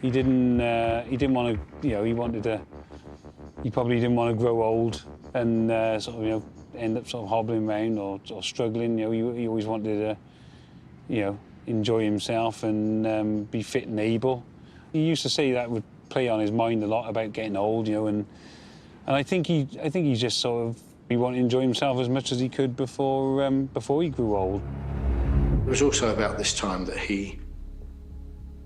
He didn't want to, you know, he probably didn't want to grow old and sort of, you know, end up sort of hobbling around or struggling. You know, he always wanted to, you know, enjoy himself and be fit and able. He used to say that would play on his mind a lot about getting old, you know, and I think he just sort of, he wanted to enjoy himself as much as he could before he grew old. It was also about this time that he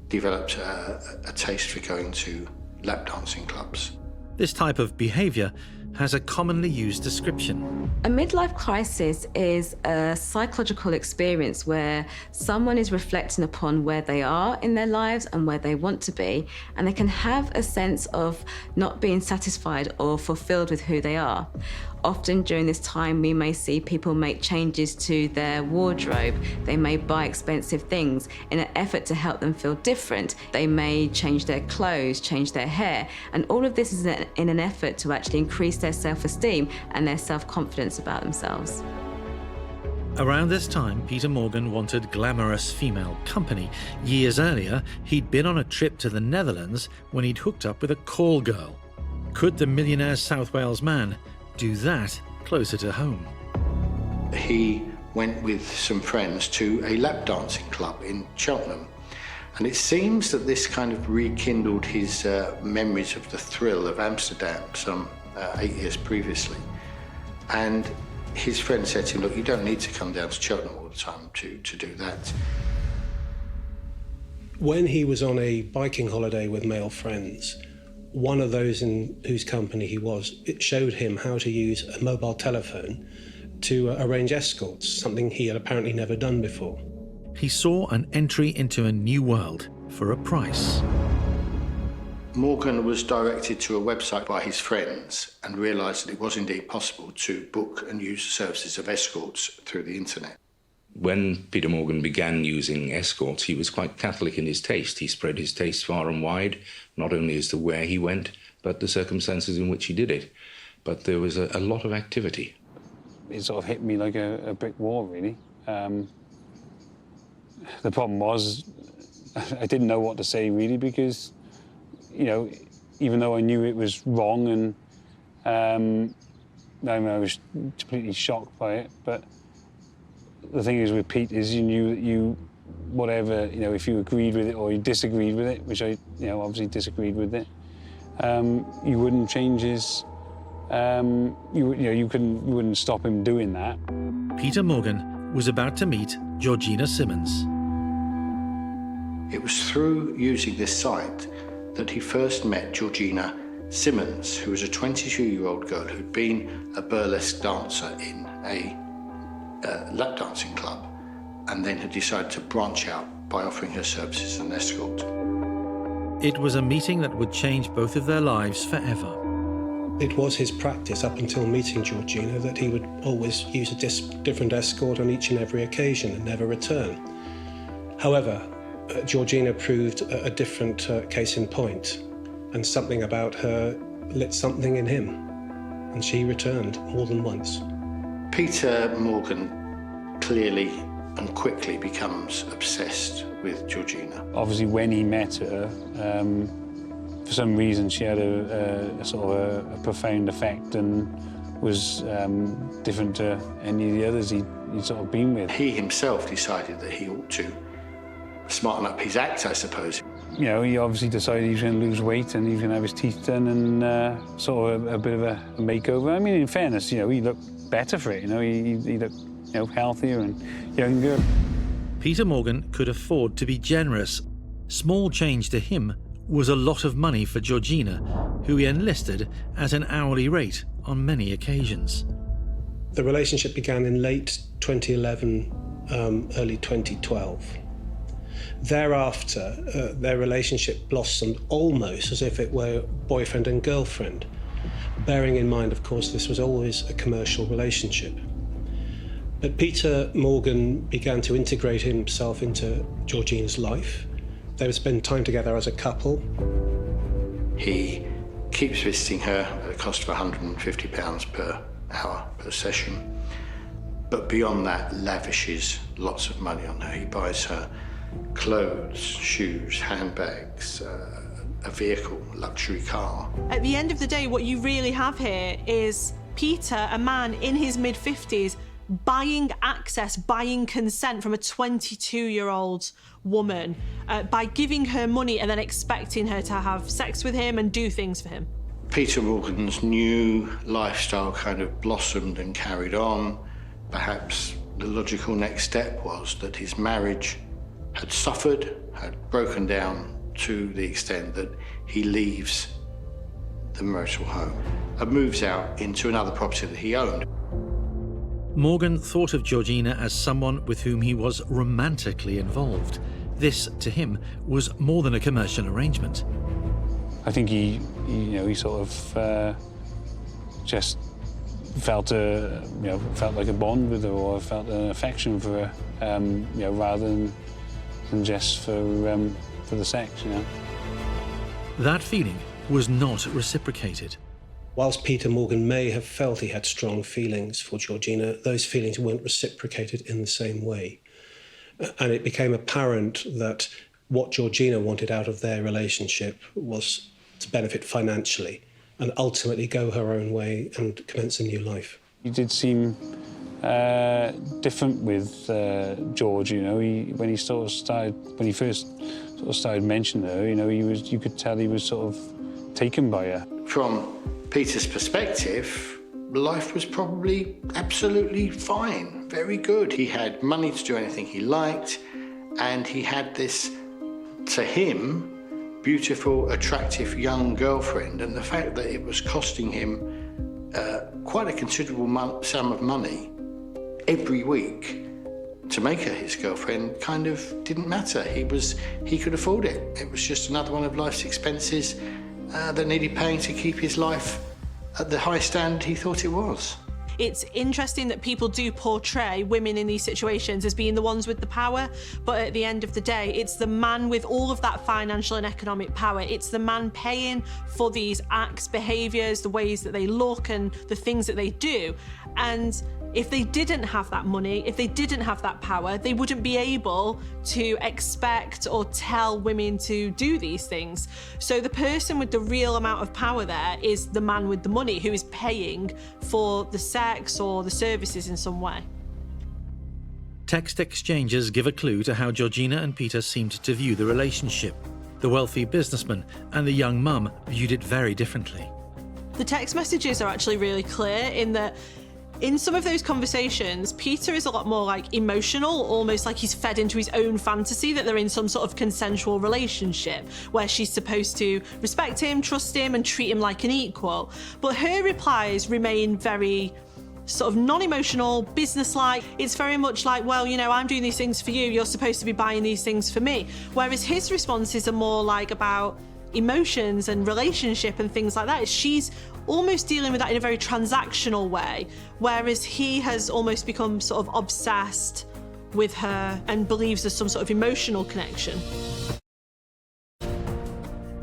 developed a taste for going to lap dancing clubs. This type of behaviour has a commonly used description. A midlife crisis is a psychological experience where someone is reflecting upon where they are in their lives and where they want to be, and they can have a sense of not being satisfied or fulfilled with who they are. Often during this time, we may see people make changes to their wardrobe. They may buy expensive things in an effort to help them feel different. They may change their clothes, change their hair, and all of this is in an effort to actually increase their self-esteem and their self-confidence about themselves. Around this time, Peter Morgan wanted glamorous female company. Years earlier, he'd been on a trip to the Netherlands when he'd hooked up with a call girl. Could the millionaire South Wales man do that closer to home? He went with some friends to a lap dancing club in Cheltenham. And it seems that this kind of rekindled his memories of the thrill of Amsterdam some 8 years previously. And his friend said to him, look, you don't need to come down to Cheltenham all the time to do that. When he was on a biking holiday with male friends, one of those in whose company he was, it showed him how to use a mobile telephone to arrange escorts, something he had apparently never done before. He saw an entry into a new world for a price. Morgan was directed to a website by his friends and realised that it was indeed possible to book and use the services of escorts through the internet. When Peter Morgan began using escorts, he was quite catholic in his taste. He spread his taste far and wide, not only as to where he went, but the circumstances in which he did it. But there was a lot of activity. It sort of hit me like a brick wall, really. The problem was I didn't know what to say, really, because, you know, even though I knew it was wrong and I was completely shocked by it, but the thing is with Pete is you knew that whatever, you know, if you agreed with it or you disagreed with it, which I, you know, obviously disagreed with it, you wouldn't change his, you wouldn't stop him doing that. Peter Morgan was about to meet Georgina Simmons. It was through using this site that he first met Georgina Simmons, who was a 22-year-old girl who'd been a burlesque dancer in a lap dancing club, and then had decided to branch out by offering her services as an escort. It was a meeting that would change both of their lives forever. It was his practice up until meeting Georgina that he would always use a different escort on each and every occasion and never return. However, Georgina proved a different case in point, and something about her lit something in him, and she returned more than once. Peter Morgan clearly and quickly becomes obsessed with Georgina. Obviously, when he met her, for some reason she had a sort of a profound effect and was different to any of the others he'd sort of been with. He himself decided that he ought to smarten up his act, I suppose. You know, he obviously decided he was going to lose weight and he was going to have his teeth done and sort of a bit of a makeover. I mean, in fairness, you know, he looked better for it. You know, he looked, you know, healthier and younger. Peter Morgan could afford to be generous. Small change to him was a lot of money for Georgina, who he enlisted at an hourly rate on many occasions. The relationship began in late 2011, early 2012. Thereafter, their relationship blossomed almost as if it were boyfriend and girlfriend, bearing in mind, of course, this was always a commercial relationship. But Peter Morgan began to integrate himself into Georgina's life. They would spend time together as a couple. He keeps visiting her at a cost of £150 per hour per session. But beyond that, lavishes lots of money on her. He buys her clothes, shoes, handbags, a vehicle, luxury car. At the end of the day, what you really have here is Peter, a man in his mid-50s, buying access, buying consent from a 22-year-old woman by giving her money and then expecting her to have sex with him and do things for him. Peter Morgan's new lifestyle kind of blossomed and carried on. Perhaps the logical next step was that his marriage had suffered, had broken down to the extent that he leaves the marital home and moves out into another property that he owned. Morgan thought of Georgina as someone with whom he was romantically involved. This, to him, was more than a commercial arrangement. I think he sort of just felt like a bond with her, or felt an affection for her, rather than just for the sex, That feeling was not reciprocated. Whilst Peter Morgan may have felt he had strong feelings for Georgina, those feelings weren't reciprocated in the same way. And it became apparent that what Georgina wanted out of their relationship was to benefit financially and ultimately go her own way and commence a new life. He did seem different with George, when he first started mentioning her, you could tell he was sort of taken by her. From Peter's perspective, life was probably absolutely fine, very good. He had money to do anything he liked, and he had this, to him, beautiful, attractive young girlfriend, and the fact that it was costing him quite a considerable sum of money every week to make her his girlfriend kind of didn't matter. He could afford it. It was just another one of life's expenses that needed paying to keep his life at the high standard he thought it was. It's interesting that people do portray women in these situations as being the ones with the power, but at the end of the day, it's the man with all of that financial and economic power. It's the man paying for these acts, behaviours, the ways that they look and the things that they do. And if they didn't have that money, if they didn't have that power, they wouldn't be able to expect or tell women to do these things. So the person with the real amount of power there is the man with the money who is paying for the sex or the services in some way. Text exchanges give a clue to how Georgina and Peter seemed to view the relationship. The wealthy businessman and the young mum viewed it very differently. The text messages are actually really clear in that in some of those conversations, Peter is a lot more like emotional, almost like he's fed into his own fantasy that they're in some sort of consensual relationship where she's supposed to respect him, trust him, and treat him like an equal. But her replies remain very sort of non-emotional, business-like. It's very much like, well, I'm doing these things for you, you're supposed to be buying these things for me. Whereas his responses are more like about emotions and relationship and things like that. She's almost dealing with that in a very transactional way, whereas he has almost become sort of obsessed with her and believes there's some sort of emotional connection.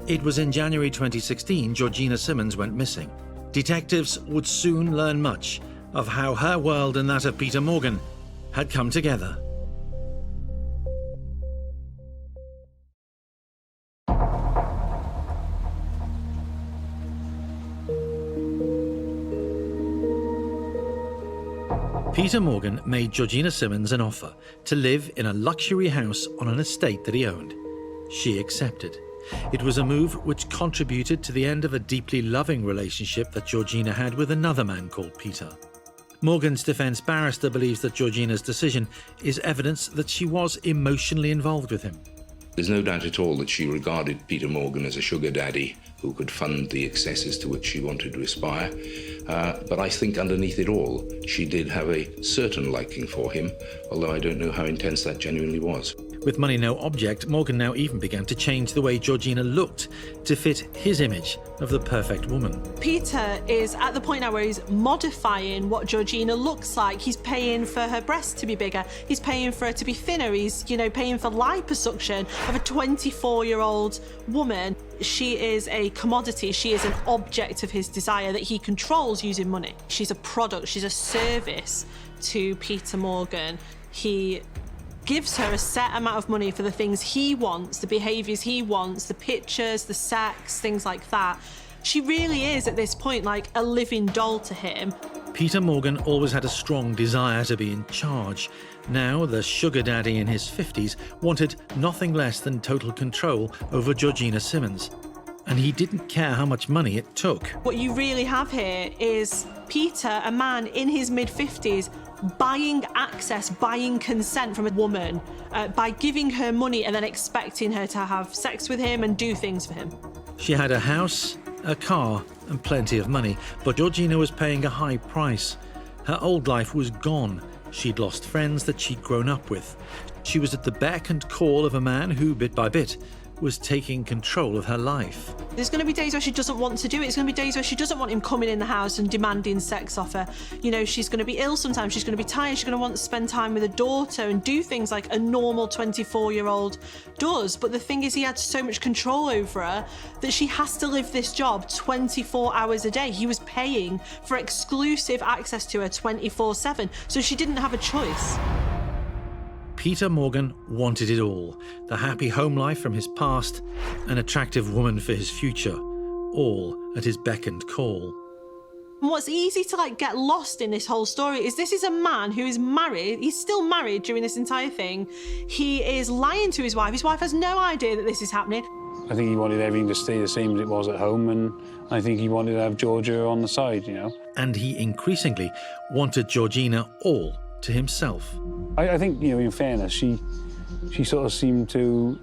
It was in January 2016 Georgina Simmons went missing. Detectives would soon learn much of how her world and that of Peter Morgan had come together. Peter Morgan made Georgina Simmons an offer to live in a luxury house on an estate that he owned. She accepted. It was a move which contributed to the end of a deeply loving relationship that Georgina had with another man called Peter. Morgan's defence barrister believes that Georgina's decision is evidence that she was emotionally involved with him. There's no doubt at all that she regarded Peter Morgan as a sugar daddy who could fund the excesses to which she wanted to aspire. But I think underneath it all, she did have a certain liking for him, although I don't know how intense that genuinely was. With money no object, Morgan now even began to change the way Georgina looked to fit his image of the perfect woman. Peter is at the point now where he's modifying what Georgina looks like. He's paying for her breasts to be bigger. He's paying for her to be thinner. He's, paying for liposuction of a 24-year-old woman. She is a commodity. She is an object of his desire that he controls using money. She's a product. She's a service to Peter Morgan. He gives her a set amount of money for the things he wants, the behaviours he wants, the pictures, the sex, things like that. She really is, at this point, like a living doll to him. Peter Morgan always had a strong desire to be in charge. Now, the sugar daddy in his 50s wanted nothing less than total control over Georgina Simmons. And he didn't care how much money it took. What you really have here is Peter, a man in his mid-50s, buying access, buying consent from a woman by giving her money and then expecting her to have sex with him and do things for him. She had a house a car and plenty of money, but Georgina was paying a high price. Her old life was gone. She'd lost friends that she'd grown up with. She was at the beck and call of a man who, bit by bit, was taking control of her life. There's going to be days where she doesn't want to do it. It's going to be days where she doesn't want him coming in the house and demanding sex off her. You know, she's going to be ill sometimes, she's going to be tired, she's going to want to spend time with her daughter and do things like a normal 24-year-old does. But the thing is, he had so much control over her that she has to live this job 24 hours a day. He was paying for exclusive access to her 24/7, so she didn't have a choice. Peter Morgan wanted it all: the happy home life from his past, an attractive woman for his future, all at his beck and call. And what's easy to get lost in this whole story is this is a man who is married. He's still married during this entire thing. He is lying to his wife. His wife has no idea that this is happening. I think he wanted everything to stay the same as it was at home, and I think he wanted to have Georgia on the side, you know. And he increasingly wanted Georgina all to himself. I think, you know, in fairness, she sort of seemed to,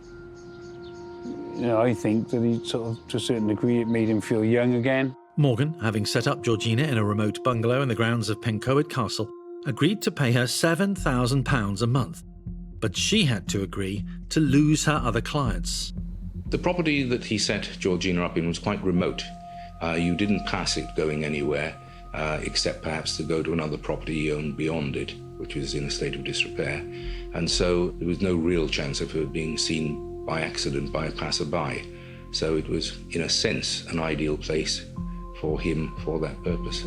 you know, I think that he sort of, to a certain degree, it made him feel young again. Morgan, having set up Georgina in a remote bungalow in the grounds of Pencoed Castle, agreed to pay her £7,000 a month. But she had to agree to lose her other clients. The property that he set Georgina up in was quite remote. You didn't pass it going anywhere, except perhaps to go to another property he owned beyond it, which was in a state of disrepair. And so there was no real chance of her being seen by accident by a passerby. So it was, in a sense, an ideal place for him for that purpose.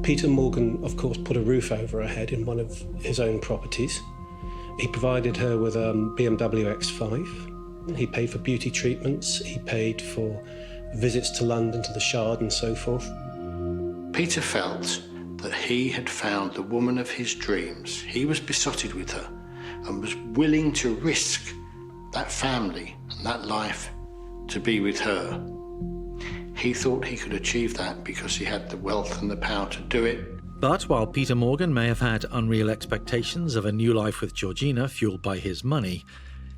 Peter Morgan, of course, put a roof over her head in one of his own properties. He provided her with a BMW X5. He paid for beauty treatments. He paid for visits to London, to the Shard and so forth. Peter felt that he had found the woman of his dreams. He was besotted with her and was willing to risk that family and that life to be with her. He thought he could achieve that because he had the wealth and the power to do it. But while Peter Morgan may have had unreal expectations of a new life with Georgina fueled by his money,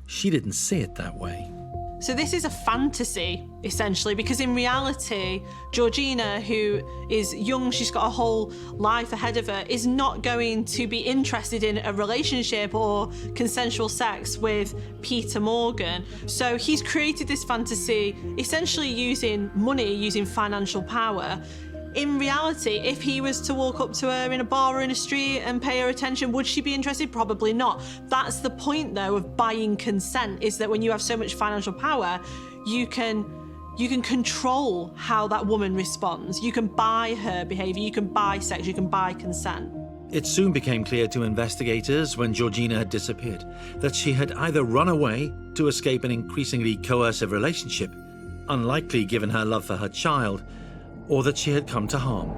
she didn't see it that way. So this is a fantasy, essentially, because in reality, Georgina, who is young, she's got a whole life ahead of her, is not going to be interested in a relationship or consensual sex with Peter Morgan. So he's created this fantasy, essentially using money, using financial power. In reality, if he was to walk up to her in a bar or in a street and pay her attention, would she be interested? Probably not. That's the point, though, of buying consent, is that when you have so much financial power, you can control how that woman responds. You can buy her behaviour, you can buy sex, you can buy consent. It soon became clear to investigators when Georgina had disappeared that she had either run away to escape an increasingly coercive relationship, unlikely given her love for her child, or that she had come to harm.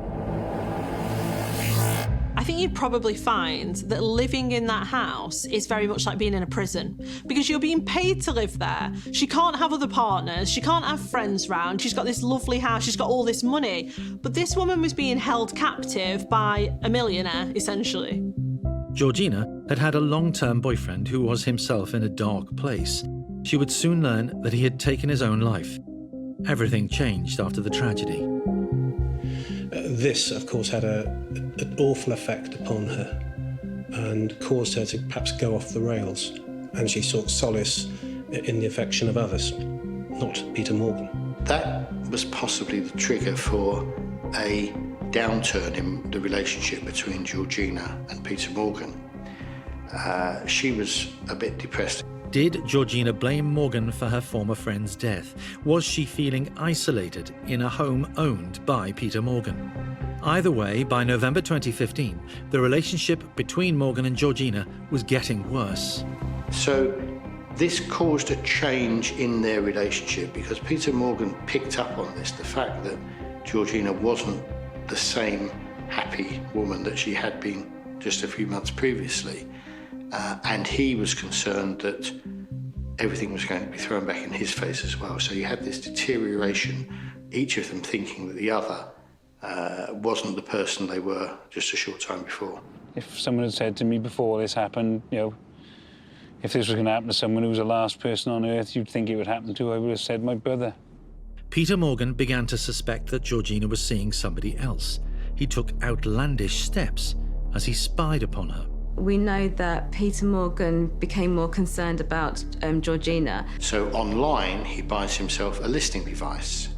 I think you'd probably find that living in that house is very much like being in a prison, because you're being paid to live there. She can't have other partners, she can't have friends round, she's got this lovely house, she's got all this money. But this woman was being held captive by a millionaire, essentially. Georgina had had a long-term boyfriend who was himself in a dark place. She would soon learn that he had taken his own life. Everything changed after the tragedy. This, of course, had an awful effect upon her and caused her to perhaps go off the rails. And she sought solace in the affection of others, not Peter Morgan. That was possibly the trigger for a downturn in the relationship between Georgina and Peter Morgan. She was a bit depressed. Did Georgina blame Morgan for her former friend's death? Was she feeling isolated in a home owned by Peter Morgan? Either way, by November 2015, the relationship between Morgan and Georgina was getting worse. So this caused a change in their relationship because Peter Morgan picked up on this, the fact that Georgina wasn't the same happy woman that she had been just a few months previously. And he was concerned that everything was going to be thrown back in his face as well. So you had this deterioration, each of them thinking that the other wasn't the person they were just a short time before. If someone had said to me before this happened, you know, if this was going to happen to someone who was the last person on earth you'd think it would happen to, I would have said my brother. Peter Morgan began to suspect that Georgina was seeing somebody else. He took outlandish steps as he spied upon her. We know that Peter Morgan became more concerned about Georgina. So online, he buys himself a listening device.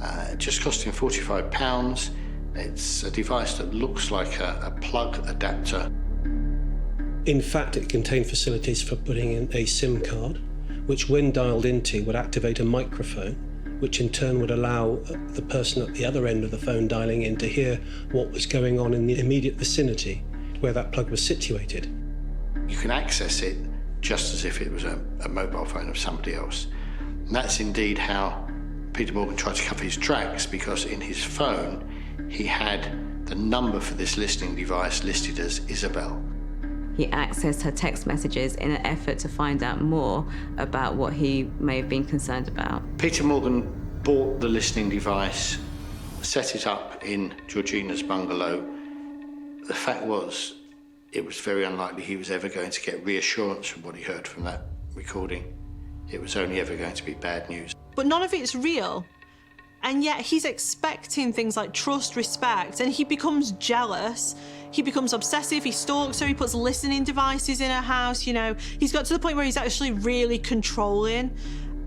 It just cost him £45. It's a device that looks like a plug adapter. In fact, it contained facilities for putting in a SIM card, which when dialed into would activate a microphone, which in turn would allow the person at the other end of the phone dialing in to hear what was going on in the immediate vicinity where that plug was situated. You can access it just as if it was a mobile phone of somebody else. And that's indeed how Peter Morgan tried to cover his tracks, because in his phone he had the number for this listening device listed as Isabel. He accessed her text messages in an effort to find out more about what he may have been concerned about. Peter Morgan bought the listening device, set it up in Georgina's bungalow. The fact was, it was very unlikely he was ever going to get reassurance from what he heard from that recording. It was only ever going to be bad news. But none of it's real. And yet he's expecting things like trust, respect, and he becomes jealous. He becomes obsessive, he stalks her, he puts listening devices in her house, you know. He's got to the point where he's actually really controlling.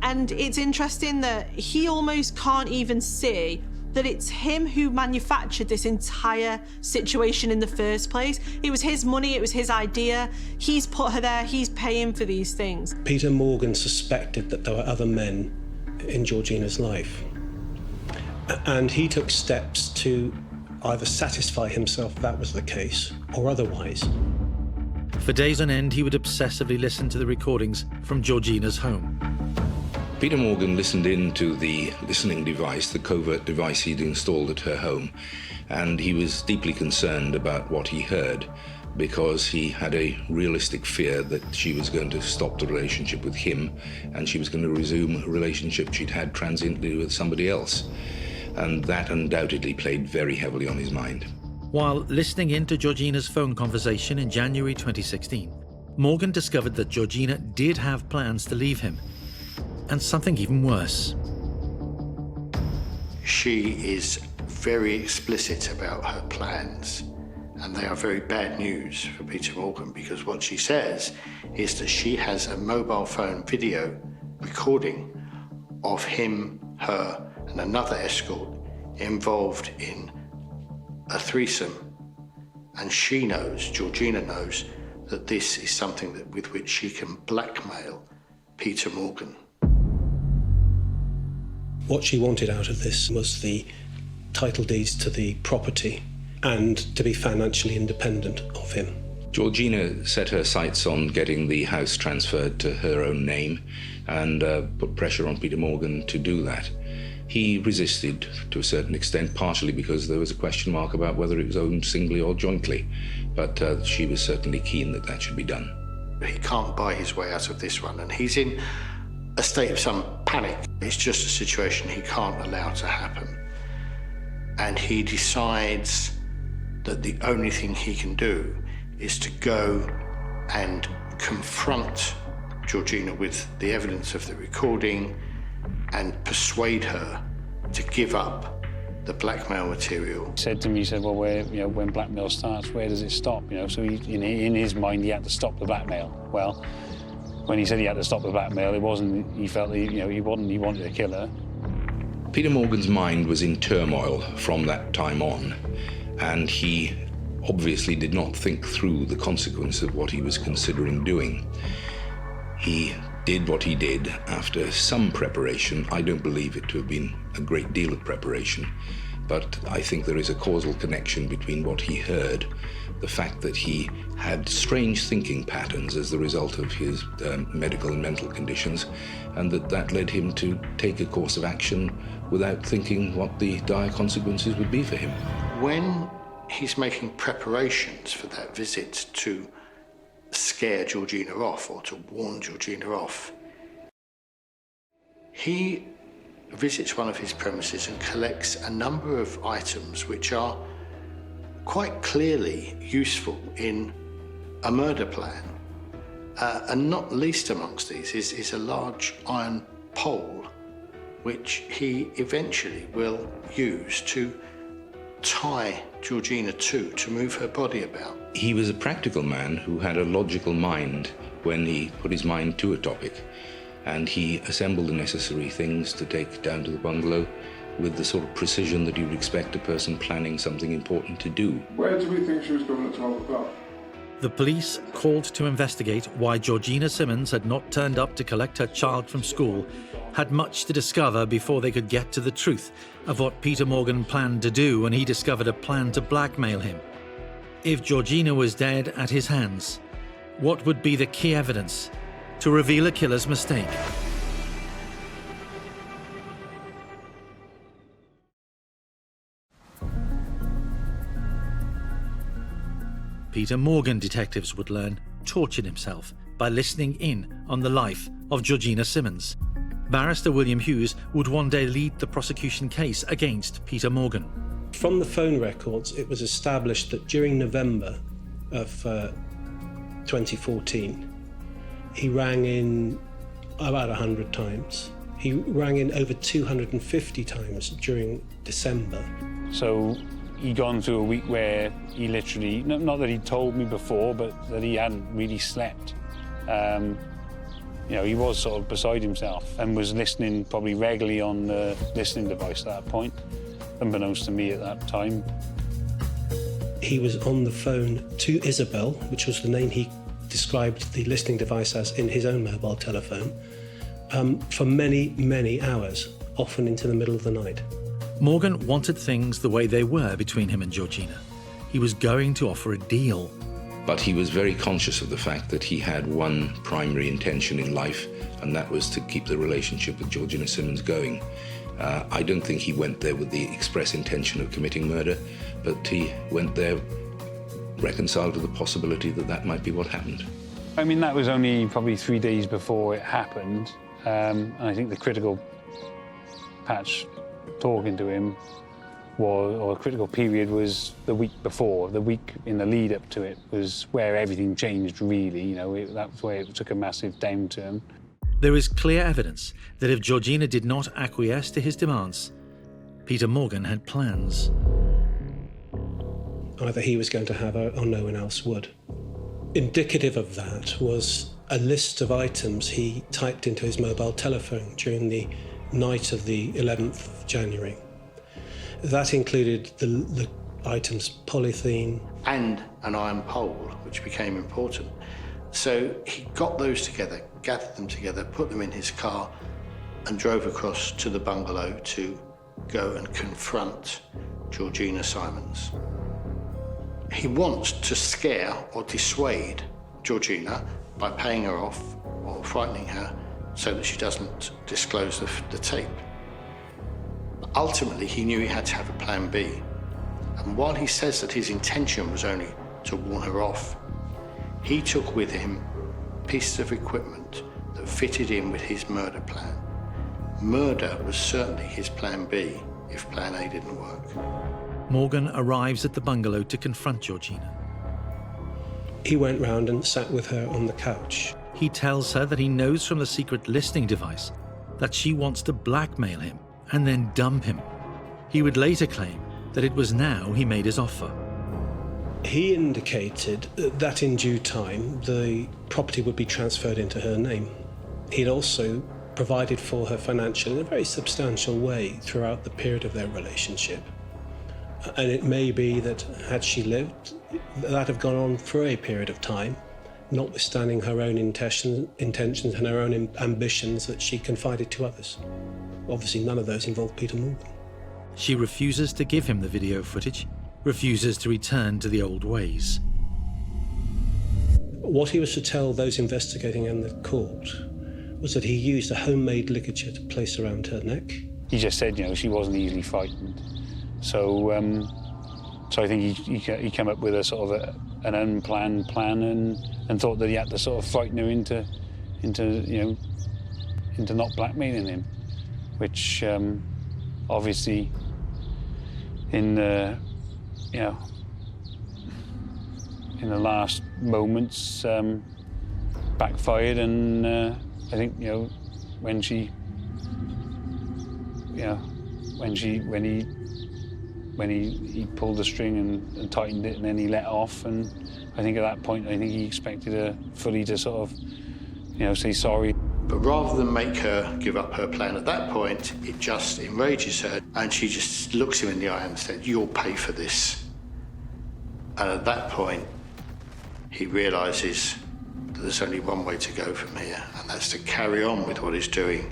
And it's interesting that he almost can't even see that it's him who manufactured this entire situation in the first place. It was his money, it was his idea. He's put her there, he's paying for these things. Peter Morgan suspected that there were other men in Georgina's life. And he took steps to either satisfy himself that was the case or otherwise. For days on end, he would obsessively listen to the recordings from Georgina's home. Peter Morgan listened in to the listening device, the covert device he'd installed at her home, and he was deeply concerned about what he heard because he had a realistic fear that she was going to stop the relationship with him and she was going to resume a relationship she'd had transiently with somebody else. And that undoubtedly played very heavily on his mind. While listening in to Georgina's phone conversation in January 2016, Morgan discovered that Georgina did have plans to leave him, and something even worse. She is very explicit about her plans, and they are very bad news for Peter Morgan, because what she says is that she has a mobile phone video recording of him, her, and another escort involved in a threesome. And she knows, Georgina knows, that this is something with which she can blackmail Peter Morgan. What she wanted out of this was the title deeds to the property and to be financially independent of him. Georgina set her sights on getting the house transferred to her own name and put pressure on Peter Morgan to do that. He resisted to a certain extent, partially because there was a question mark about whether it was owned singly or jointly, but she was certainly keen that that should be done. He can't buy his way out of this one, and he's in a state of some panic. It's just a situation he can't allow to happen. And he decides that the only thing he can do is to go and confront Georgina with the evidence of the recording and persuade her to give up the blackmail material. He said to me, he said, well, when blackmail starts, where does it stop? So in his mind, he had to stop the blackmail. Well, when he said he had to stop the blackmail, it wasn't, he felt, he wanted to kill her. Peter Morgan's mind was in turmoil from that time on, and he obviously did not think through the consequence of what he was considering doing. He did what he did after some preparation. I don't believe it to have been a great deal of preparation, but I think there is a causal connection between what he heard, the fact that he had strange thinking patterns as the result of his medical and mental conditions, and that led him to take a course of action without thinking what the dire consequences would be for him. When he's making preparations for that visit to scare Georgina off or to warn Georgina off, he visits one of his premises and collects a number of items which are quite clearly useful in a murder plan. And not least amongst these is a large iron pole which he eventually will use to tie Georgina to move her body about. He was a practical man who had a logical mind when he put his mind to a topic, and he assembled the necessary things to take down to the bungalow with the sort of precision that you would expect a person planning something important to do. Where do we think she was going at 12 o'clock? The police, called to investigate why Georgina Simmons had not turned up to collect her child from school, had much to discover before they could get to the truth of what Peter Morgan planned to do when he discovered a plan to blackmail him. If Georgina was dead at his hands, what would be the key evidence to reveal a killer's mistake? Peter Morgan, detectives would learn, tortured himself by listening in on the life of Georgina Simmons. Barrister William Hughes would one day lead the prosecution case against Peter Morgan. From the phone records, it was established that during November of 2014, he rang in about 100 times. He rang in over 250 times during December. So he'd gone through a week where he literally, not that he'd told me before, but that he hadn't really slept. You know, he was sort of beside himself and was listening probably regularly on the listening device at that point, unbeknownst to me at that time. He was on the phone to Isabel, which was the name he described the listening device as in his own mobile telephone, for many, many hours, often into the middle of the night. Morgan wanted things the way they were between him and Georgina. He was going to offer a deal. But he was very conscious of the fact that he had one primary intention in life, and that was to keep the relationship with Georgina Simmons going. I don't think he went there with the express intention of committing murder, but he went there reconciled to the possibility that that might be what happened. I mean, that was only probably 3 days before it happened, and I think the critical patch talking to him or a critical period was the week before. The week in the lead up to it was where everything changed, really. You know, that was where it took a massive downturn. There is clear evidence that if Georgina did not acquiesce to his demands, Peter Morgan had plans. Either he was going to have her or no one else would. Indicative of that was a list of items he typed into his mobile telephone during the night of the 11th of January. That included the items polythene. And an iron pole, which became important. So he got those together, gathered them together, put them in his car, and drove across to the bungalow to go and confront Georgina Simons. He wants to scare or dissuade Georgina by paying her off or frightening her so that she doesn't disclose the tape. But ultimately, he knew he had to have a plan B. And while he says that his intention was only to warn her off, he took with him pieces of equipment that fitted in with his murder plan. Murder was certainly his plan B if plan A didn't work. Morgan arrives at the bungalow to confront Georgina. He went round and sat with her on the couch. He tells her that he knows from the secret listening device that she wants to blackmail him and then dump him. He would later claim that it was now he made his offer. He indicated that in due time the property would be transferred into her name. He'd also provided for her financially in a very substantial way throughout the period of their relationship. And it may be that had she lived, that have gone on for a period of time, notwithstanding her own intentions and her own ambitions that she confided to others. Obviously, none of those involved Peter Morgan. She refuses to give him the video footage, refuses to return to the old ways. What he was to tell those investigating in the court was that he used a homemade ligature to place around her neck. He just said, you know, she wasn't easily frightened. So I think he came up with a sort of an unplanned plan and thought that he had to sort of frighten her into not blackmailing him, which obviously in the last moments backfired, and I think when she you know, when he pulled the string and tightened it, and then he let off, and I think at that point, I think he expected her fully to sort of, you know, say sorry. But rather than make her give up her plan at that point, it just enrages her, and she just looks him in the eye and said, "You'll pay for this." And at that point, he realises that there's only one way to go from here, and that's to carry on with what he's doing,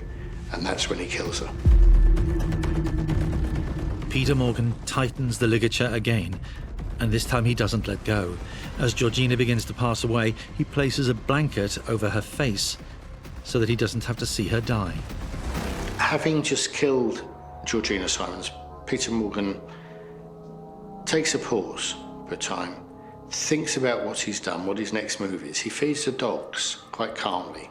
and that's when he kills her. Peter Morgan tightens the ligature again, and this time he doesn't let go. As Georgina begins to pass away, he places a blanket over her face so that he doesn't have to see her die. Having just killed Georgina Simons, Peter Morgan takes a pause for a time, thinks about what he's done, what his next move is. He feeds the dogs quite calmly,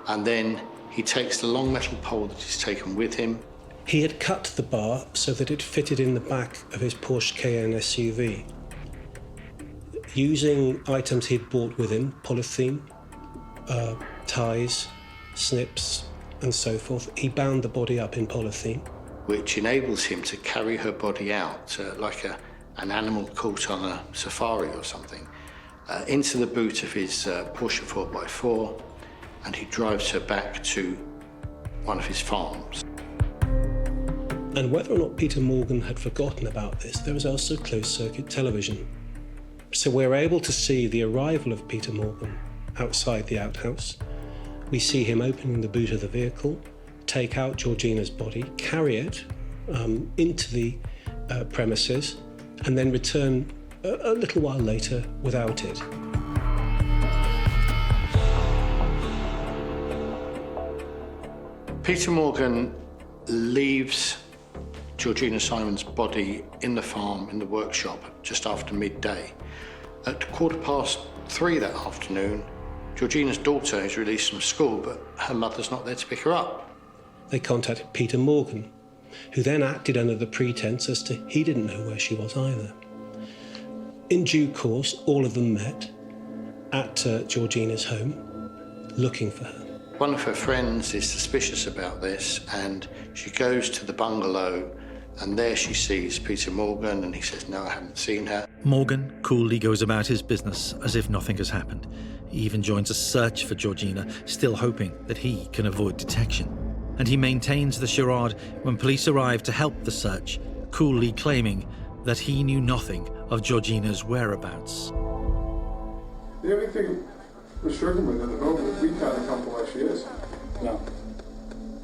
and then he takes the long metal pole that he's taken with him. He had cut the bar so that it fitted in the back of his Porsche Cayenne SUV. Using items he'd brought with him, polythene, ties, snips, and so forth, he bound the body up in polythene. Which enables him to carry her body out like an animal caught on a safari or something, into the boot of his Porsche 4x4, and he drives her back to one of his farms. And whether or not Peter Morgan had forgotten about this, there was also closed-circuit television. So we're able to see the arrival of Peter Morgan outside the outhouse. We see him opening the boot of the vehicle, take out Georgina's body, carry it into the premises, and then return a little while later without it. Peter Morgan leaves Georgina Simons' body in the farm, in the workshop, just after midday. At 3:15 that afternoon, Georgina's daughter is released from school, but her mother's not there to pick her up. They contacted Peter Morgan, who then acted under the pretense as to he didn't know where she was either. In due course, all of them met at Georgina's home, looking for her. One of her friends is suspicious about this, and she goes to the bungalow, and there she sees Peter Morgan, and he says, "No, I haven't seen her." Morgan coolly goes about his business as if nothing has happened. He even joins a search for Georgina, still hoping that he can avoid detection. And he maintains the charade when police arrive to help the search, coolly claiming that he knew nothing of Georgina's whereabouts. The only thing we're struggling with at the moment, we can't account for where she is. No.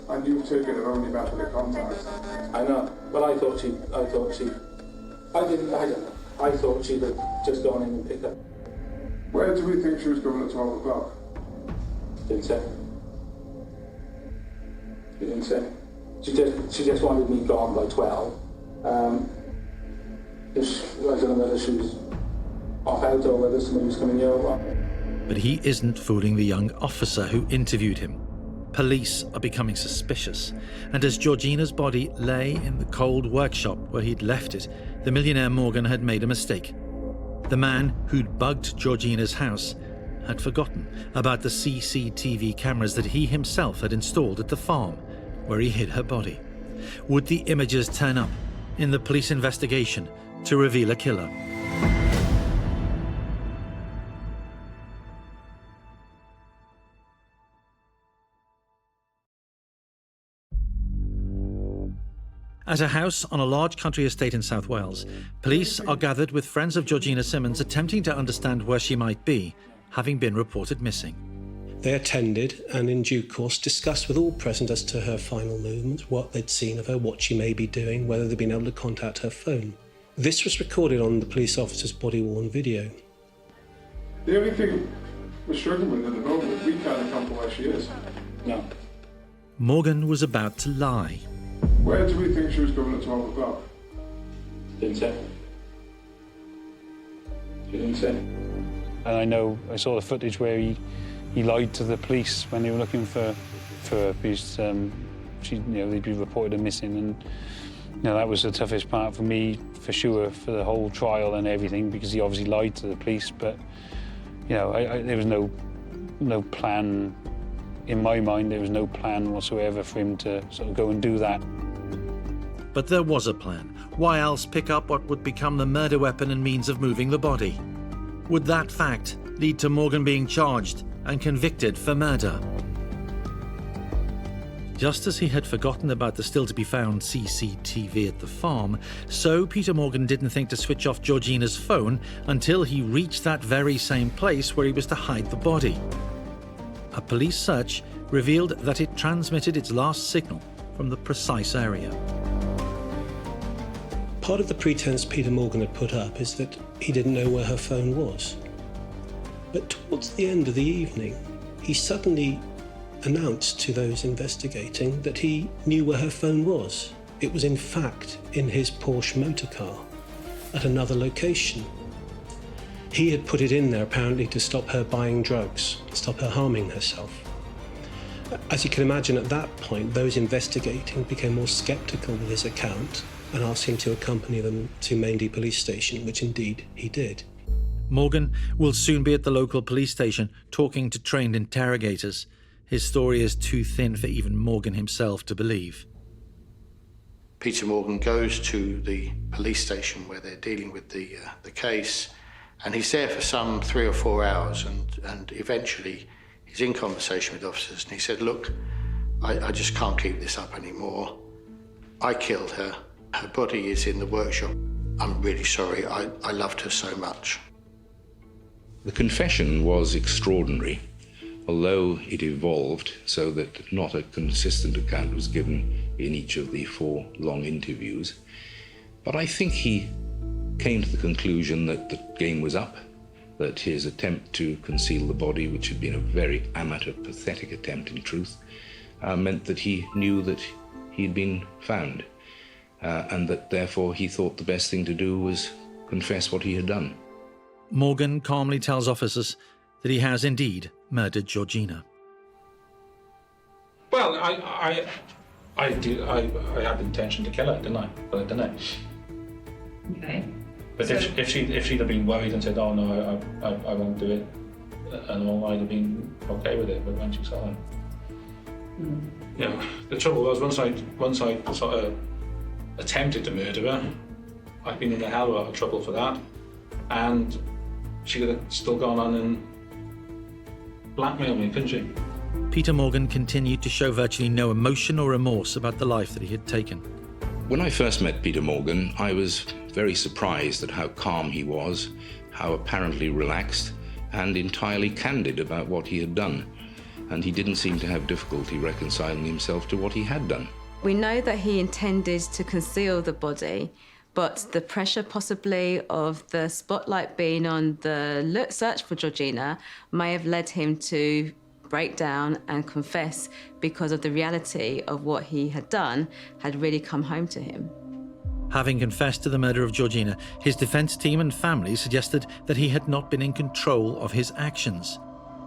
And you've taken her only method of contact. I know, but I don't know. I thought she'd have just gone in and picked up. Where do we think she was going at 12 o'clock? Didn't say. She didn't say. She just wanted me gone by 12. I don't know whether she was off out or whether somebody was coming here or what. But he isn't fooling the young officer who interviewed him. Police are becoming suspicious, and as Georgina's body lay in the cold workshop where he'd left it, the millionaire Morgan had made a mistake. The man who'd bugged Georgina's house had forgotten about the CCTV cameras that he himself had installed at the farm where he hid her body. Would the images turn up in the police investigation to reveal a killer? At a house on a large country estate in South Wales, police are gathered with friends of Georgina Simons attempting to understand where she might be, having been reported missing. They attended and in due course discussed with all present as to her final movements, what they'd seen of her, what she may be doing, whether they'd been able to contact her phone. This was recorded on the police officer's body-worn video. The only thing we're struggling with at the moment, we can't account for where she is. No. Morgan was about to lie. Where do we think she was going at 12 o'clock? Didn't say. She didn't say. And I know, I saw the footage where he lied to the police when they were looking for her because they'd been reported her missing, and that was the toughest part for me, for sure, for the whole trial and everything, because he obviously lied to the police. But there was no plan in my mind. There was no plan whatsoever for him to sort of go and do that. But there was a plan. Why else pick up what would become the murder weapon and means of moving the body? Would that fact lead to Morgan being charged and convicted for murder? Just as he had forgotten about the still-to-be-found CCTV at the farm, so Peter Morgan didn't think to switch off Georgina's phone until he reached that very same place where he was to hide the body. A police search revealed that it transmitted its last signal from the precise area. Part of the pretense Peter Morgan had put up is that he didn't know where her phone was. But towards the end of the evening, he suddenly announced to those investigating that he knew where her phone was. It was in fact in his Porsche motor car at another location. He had put it in there apparently to stop her buying drugs, stop her harming herself. As you can imagine, at that point, those investigating became more sceptical with his account and asked him to accompany them to Maindee police station, which indeed he did. Morgan will soon be at the local police station talking to trained interrogators. His story is too thin for even Morgan himself to believe. Peter Morgan goes to the police station where they're dealing with the case, and he's there for some 3 or 4 hours, and eventually he's in conversation with officers, and he said, look, I just can't keep this up anymore. I killed her. Her body is in the workshop. I'm really sorry. I loved her so much. The confession was extraordinary, although it evolved so that not a consistent account was given in each of the 4 long interviews. But I think he came to the conclusion that the game was up, that his attempt to conceal the body, which had been a very amateur, pathetic attempt in truth, meant that he knew that he had been found, and that therefore he thought the best thing to do was confess what he had done. Morgan calmly tells officers that he has indeed murdered Georgina. Well, I had the intention to kill her, didn't I? But I didn't. Okay. But so if she'd have been worried and said, "Oh no, I won't do it," and all, I'd have been okay with it. But when she saw it, you know, the trouble was once I sort of attempted to murder her, I'd been in a hell of a lot of trouble for that, and she could have still gone on and blackmailed me, couldn't she? Peter Morgan continued to show virtually no emotion or remorse about the life that he had taken. When I first met Peter Morgan, I was very surprised at how calm he was, how apparently relaxed, and entirely candid about what he had done. And he didn't seem to have difficulty reconciling himself to what he had done. We know that he intended to conceal the body, but the pressure possibly of the spotlight being on the search for Georgina may have led him to break down and confess because of the reality of what he had done had really come home to him. Having confessed to the murder of Georgina, his defence team and family suggested that he had not been in control of his actions.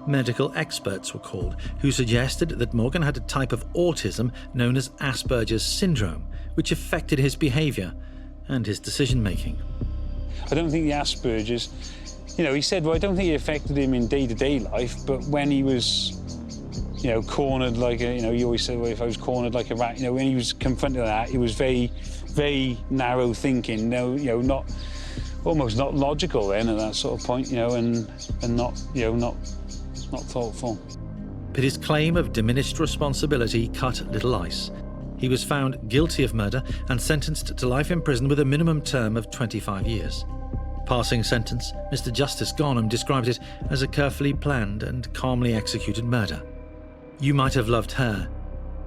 Medical experts were called, who suggested that Morgan had a type of autism known as Asperger's syndrome, which affected his behaviour and his decision-making. I don't think the Asperger's, you know, he said, well, I don't think it affected him in day-to-day life, but when he was, you know, cornered like a, you know, he always said, well, if I was cornered like a rat, you know, when he was confronted with that, it was very, very narrow thinking, not, almost not logical then at that sort of point, you know, and not, you know, not thoughtful. But his claim of diminished responsibility cut little ice. He was found guilty of murder and sentenced to life in prison with a minimum term of 25 years. Passing sentence, Mr. Justice Garnham described it as a carefully planned and calmly executed murder. You might have loved her.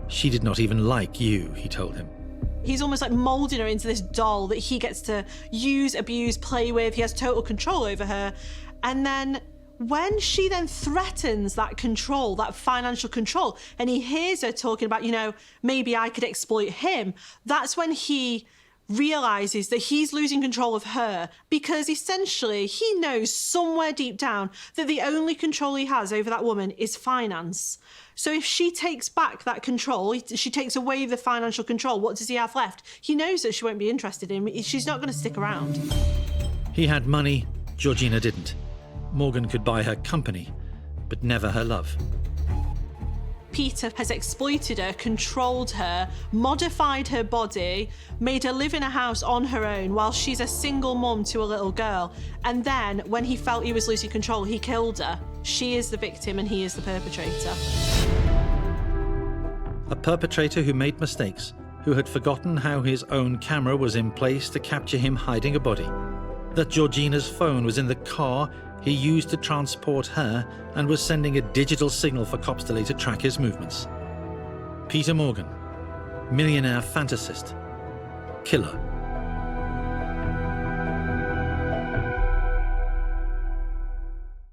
She did not even like you, he told him. He's almost like moulding her into this doll that he gets to use, abuse, play with. He has total control over her. And then when she then threatens that control, that financial control, and he hears her talking about, you know, maybe I could exploit him, that's when he realises that he's losing control of her, because essentially he knows somewhere deep down that the only control he has over that woman is finance. So if she takes back that control, she takes away the financial control, what does he have left? He knows that she won't be interested in him. She's not going to stick around. He had money, Georgina didn't. Morgan could buy her company, but never her love. Peter has exploited her, controlled her, modified her body, made her live in a house on her own while she's a single mum to a little girl. And then, when he felt he was losing control, he killed her. She is the victim and he is the perpetrator. A perpetrator who made mistakes, who had forgotten how his own camera was in place to capture him hiding a body, that Georgina's phone was in the car he used to transport her and was sending a digital signal for cops to later track his movements. Peter Morgan, millionaire fantasist, killer.